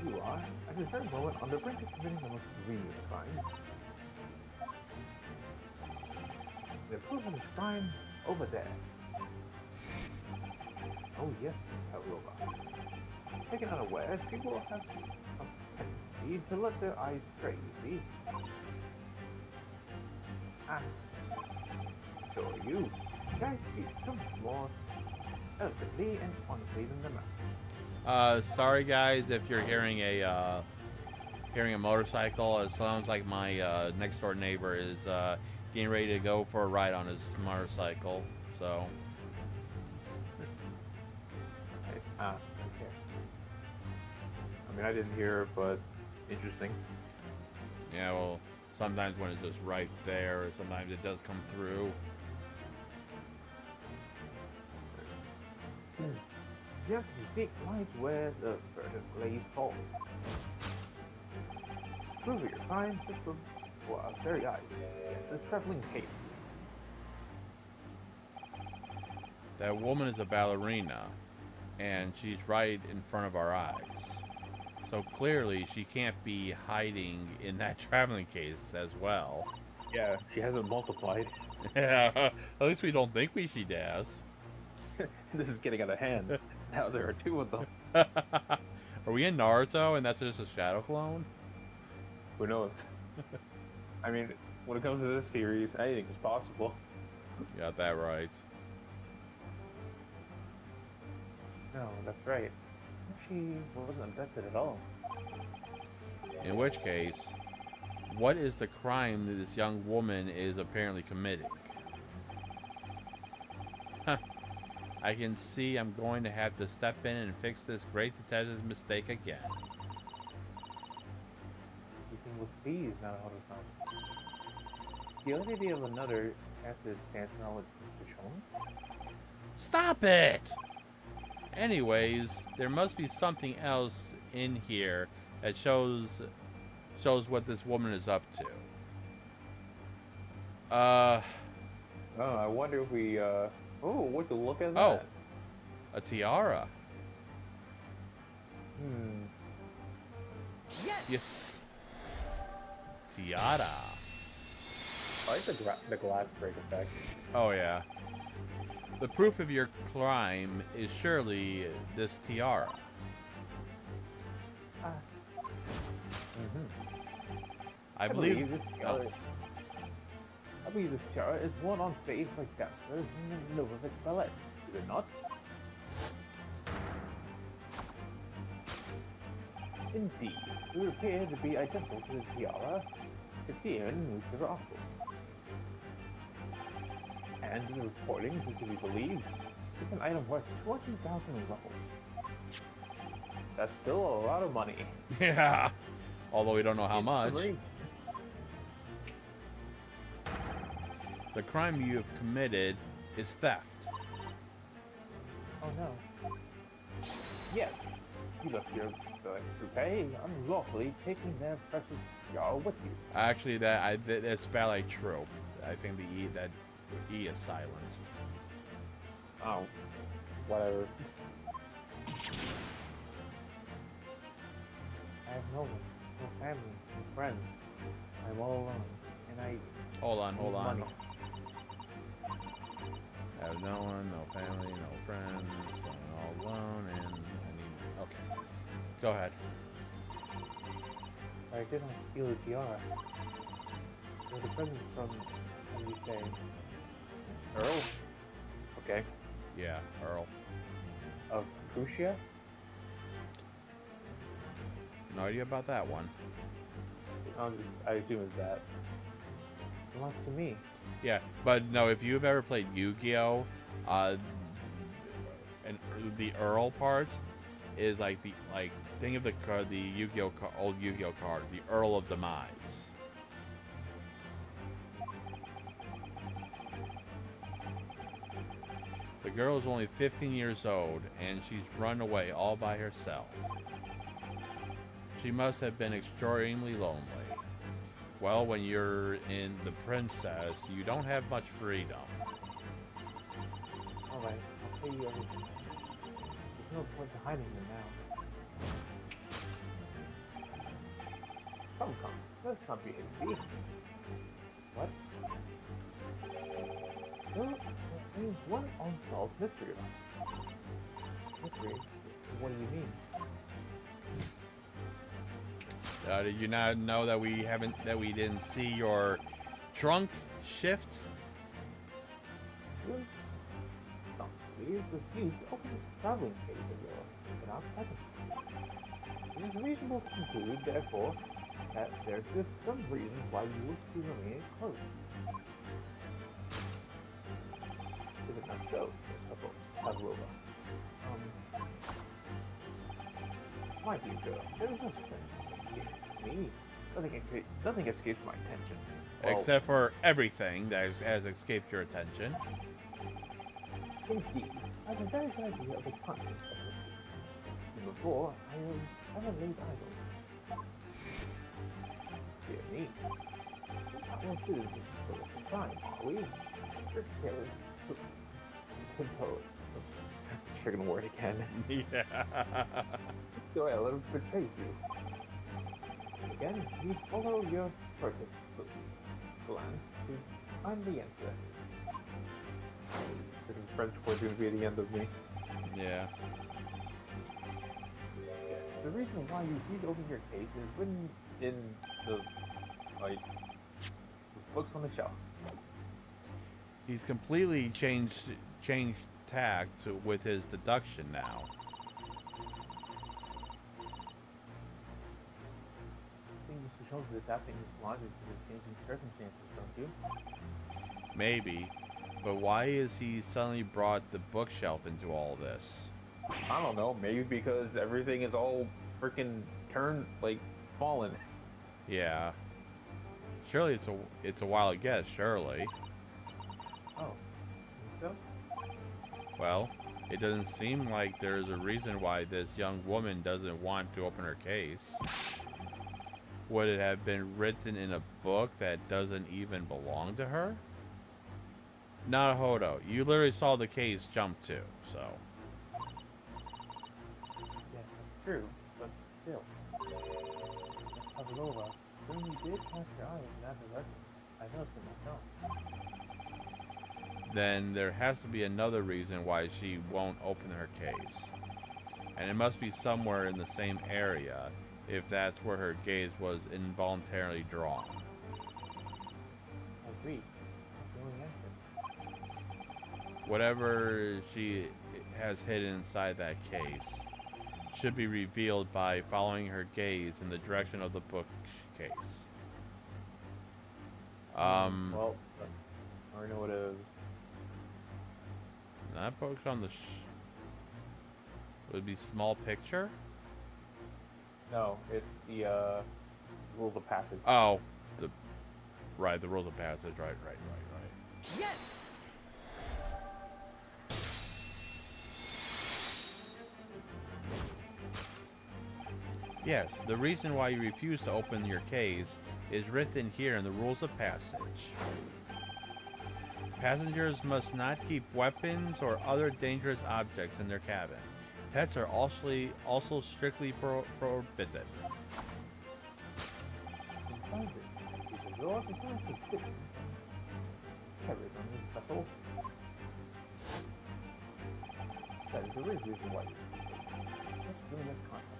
you are, at this very moment, on the brink of committing the most grievous crime. The proof is fine over there. Oh yes, Pavlova. Taken unawares, people have a tendency to let their eyes stray, you see. Ah, so are you. Guys speak so much more eloquently and honestly than the mouth. Sorry guys if you're hearing a motorcycle. It sounds like my next door neighbor is getting ready to go for a ride on his motorcycle. So Okay. mean, I didn't hear, but interesting. Yeah, well, sometimes when it's just right there, sometimes it does come through. Just you seek right where the verdict lays falls. Prove your crime system for our very eyes. It's a traveling case. That woman is a ballerina, and she's right in front of our eyes. So clearly, she can't be hiding in that traveling case as well. Yeah, she hasn't multiplied. Yeah, at least we don't think she does. This is getting out of hand. Now there are two of them. Are we in Naruto and that's just a shadow clone? Who knows? I mean, when it comes to this series, anything is possible. You got that right. No, that's right. She wasn't abducted at all. In which case, what is the crime that this young woman is apparently committing? Huh. I can see I'm going to have to step in and fix this great detective's mistake again. Speaking with these, not all the time. The only idea of another after dancing around with Mr. Chong? Stop it! Anyways, there must be something else in here that shows what this woman is up to. Oh, I wonder if we, oh, what to look at that? Oh. A tiara. Hmm. Yes. Tiara. I like the glass break effect. Oh yeah. The proof of your crime is surely this tiara. I believe. this tiara. I believe this tiara is worn on stage by dancers in the Novovix Ballet. Is it not? Indeed, it would appear to be identical to the tiara concealed in the newspaper article. And in the reporting, which we believe, it's an item worth 20,000 rubles. That's still a lot of money. Yeah. Although we don't know how much. Great. The crime you have committed is theft. Oh no. Yes, you left your toupee unlawfully, taking their precious tiara with you. Actually, that's ballet trope. I think that E is silent. Oh, whatever. I have no one, no family, no friends. I'm all alone, and I Hold on. need money. I have no one, no family, no friends. I'm all alone, and I need. Okay. Go ahead. I did not steal the tiara. It was a present from, how do you say, Earl? Okay. Yeah, Earl. of Prusia? No idea about that one. I assume it's that. It belongs to me. Yeah, but no, if you've ever played Yu-Gi-Oh, and the Earl part is like think of the card, the Yu-Gi-Oh old Yu-Gi-Oh card, the Earl of Demise. The girl is only 15 years old, and she's run away all by herself. She must have been extremely lonely. Well, when you're in the princess, you don't have much freedom. Alright, I'll pay you everything. There's no point to hiding them now. Come, let's not be hasty. What? Well, there is one unsolved mystery about it. Mystery? What do you mean? Did you not know that we didn't see your trunk shift? Well, some please refuse to open the traveling case of yours without presence. It is reasonable to conclude, therefore, that there exists some reason why you wish to remain it closed. Is it not so, Pavlova? My dear girl, there is no such thing. Me. Nothing escapes my attention. Well, Except for everything that has escaped your attention. indeed, I have a very good idea of the contents of the sea. And before, I have never laid idle. Dear me. Not one citizen for the time, are we? Your careless this friggin' word again. Yeah. Doyle, let him betrays you. Again, you follow your perfect glance to find the answer. Freaking French word gonna be at the end of me. Yeah. Yes, the reason why you read over your case is written in the, like, books on the shelf. He's completely changed tact with his deduction now. I think Mr. Jones is adapting his logic to the changing circumstances, don't you? Maybe. But why is he suddenly brought the bookshelf into all this? I don't know, maybe because everything is all freaking turned, like, fallen. Yeah. Surely it's a wild guess, surely. Oh, think so? Well, it doesn't seem like there's a reason why this young woman doesn't want to open her case. Would it have been written in a book that doesn't even belong to her? Naruhodo, you literally saw the case jump to, so. Yes, that's true, but still. Pavlova, when you did catch your eye on that record, I noticed it myself. Then there has to be another reason why she won't open her case. And it must be somewhere in the same area, if that's where her gaze was involuntarily drawn. Agreed. That's the only answer. Whatever she has hidden inside that case should be revealed by following her gaze in the direction of the bookcase. Well, I already know what it is. That book's on the would it be small picture? No, it's the rules of passage. Oh, the rules of passage. Right. Yes! Yes, the reason why you refuse to open your case is written here in the rules of passage. Passengers must not keep weapons or other dangerous objects in their cabin. Pets are also strictly prohibited. Inside it, because there are sometimes suspicion carried on this vessel. That is the real reason why you just doing this content.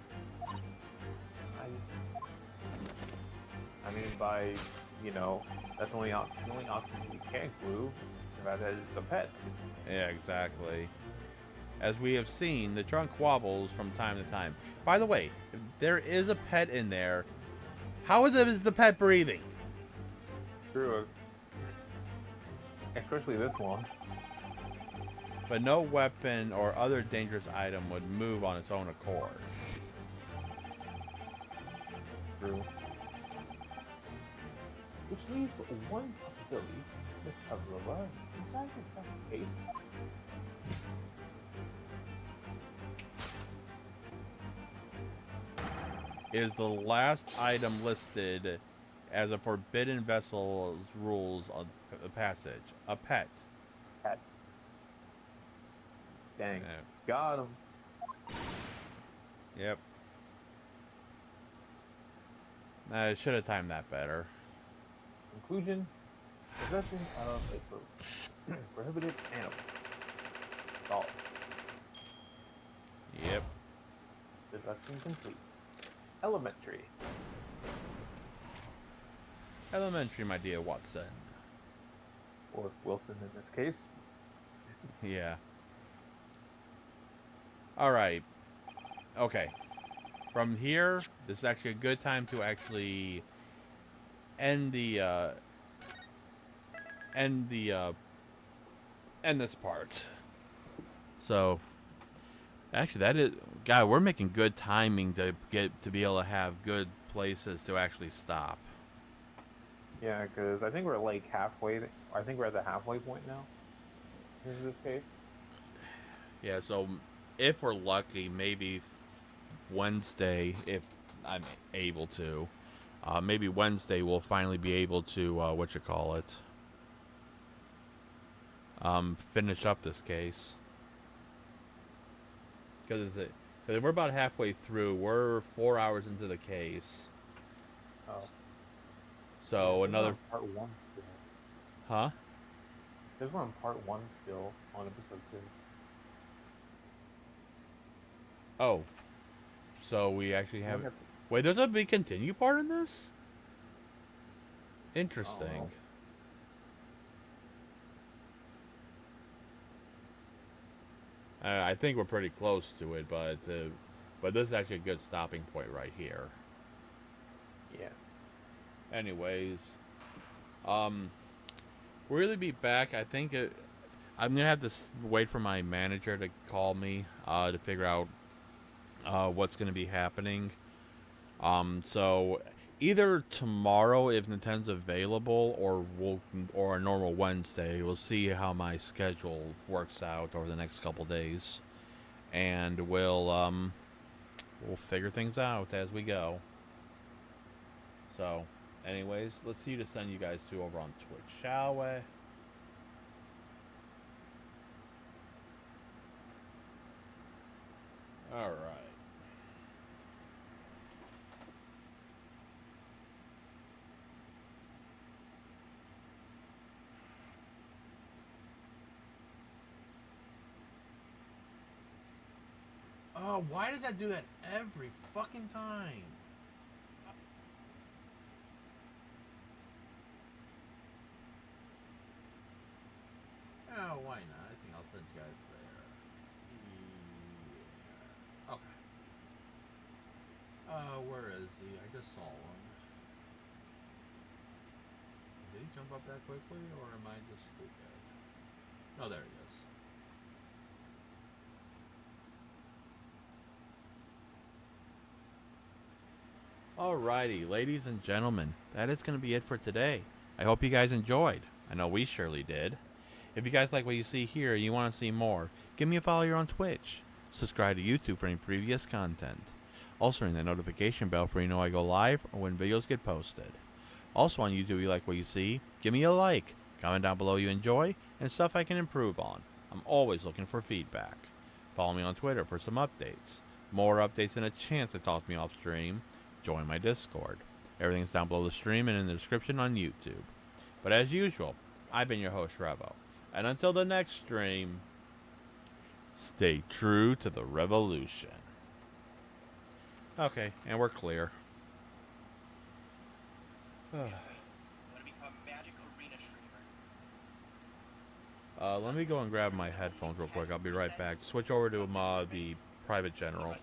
I mean, by, that's the only option you can glue, that is the pet. Yeah, exactly. As we have seen, the trunk wobbles from time to time. By the way, if there is a pet in there, how is the pet breathing? True. Especially this one. But no weapon or other dangerous item would move on its own accord. True. Which leaves one possibility, Miss Pavlova, inside the case. Is the last item listed as a forbidden vessel's rules of the passage. A pet. Pet. Dang. Yeah. Got him. Yep. I should have timed that better. Conclusion. Possession of a prohibited animal. Solved. Yep. Deduction complete. Elementary. Elementary, my dear Watson. Or Wilson in this case. Yeah. Alright. Okay. From here, this is actually a good time to actually end this part. So, Actually, that is, God, we're making good timing to get to be able to have good places to actually stop. Yeah, because I think we're like halfway. I think we're at the halfway point now. In this case. Yeah, so if we're lucky, maybe Wednesday, if I'm able to, maybe Wednesday we'll finally be able to, what you call it, finish up this case. Because we're about halfway through. We're 4 hours into the case. Oh. So Yeah, another, part one still. huh? There's one on part one still on episode 2. Oh, so we actually have. We have Wait, there's a big continue part in this. I don't Interesting. know. I think we're pretty close to it, but this is actually a good stopping point right here. Yeah. Anyways, we'll really be back. I think I'm gonna have to wait for my manager to call me to figure out what's gonna be happening. So either tomorrow if Nintendo's available, or a normal Wednesday. We'll see how my schedule works out over the next couple days, and we'll figure things out as we go. So, anyways, let's see to send you guys to over on Twitch, shall we? All right. Oh, why does that do that every fucking time? Oh, why not? I think I'll send you guys there. Yeah. Okay. Where is he? I just saw him. Did he jump up that quickly, or am I just stupid? Oh, there he is. Alrighty, ladies and gentlemen, that is going to be it for today. I hope you guys enjoyed. I know we surely did. If you guys like what you see here and you want to see more, give me a follow here on Twitch. Subscribe to YouTube for any previous content. Also ring the notification bell for you know I go live or when videos get posted. Also on YouTube, if you like what you see, give me a like. Comment down below you enjoy and stuff I can improve on. I'm always looking for feedback. Follow me on Twitter for some updates. More updates and a chance to talk to me off stream. Join my Discord. Everything's down below the stream and in the description on YouTube. But as usual, I've been your host, Revo. And until the next stream, stay true to the revolution. Okay, and we're clear. Let me go and grab my headphones real quick. I'll be right back. Switch over to the private general.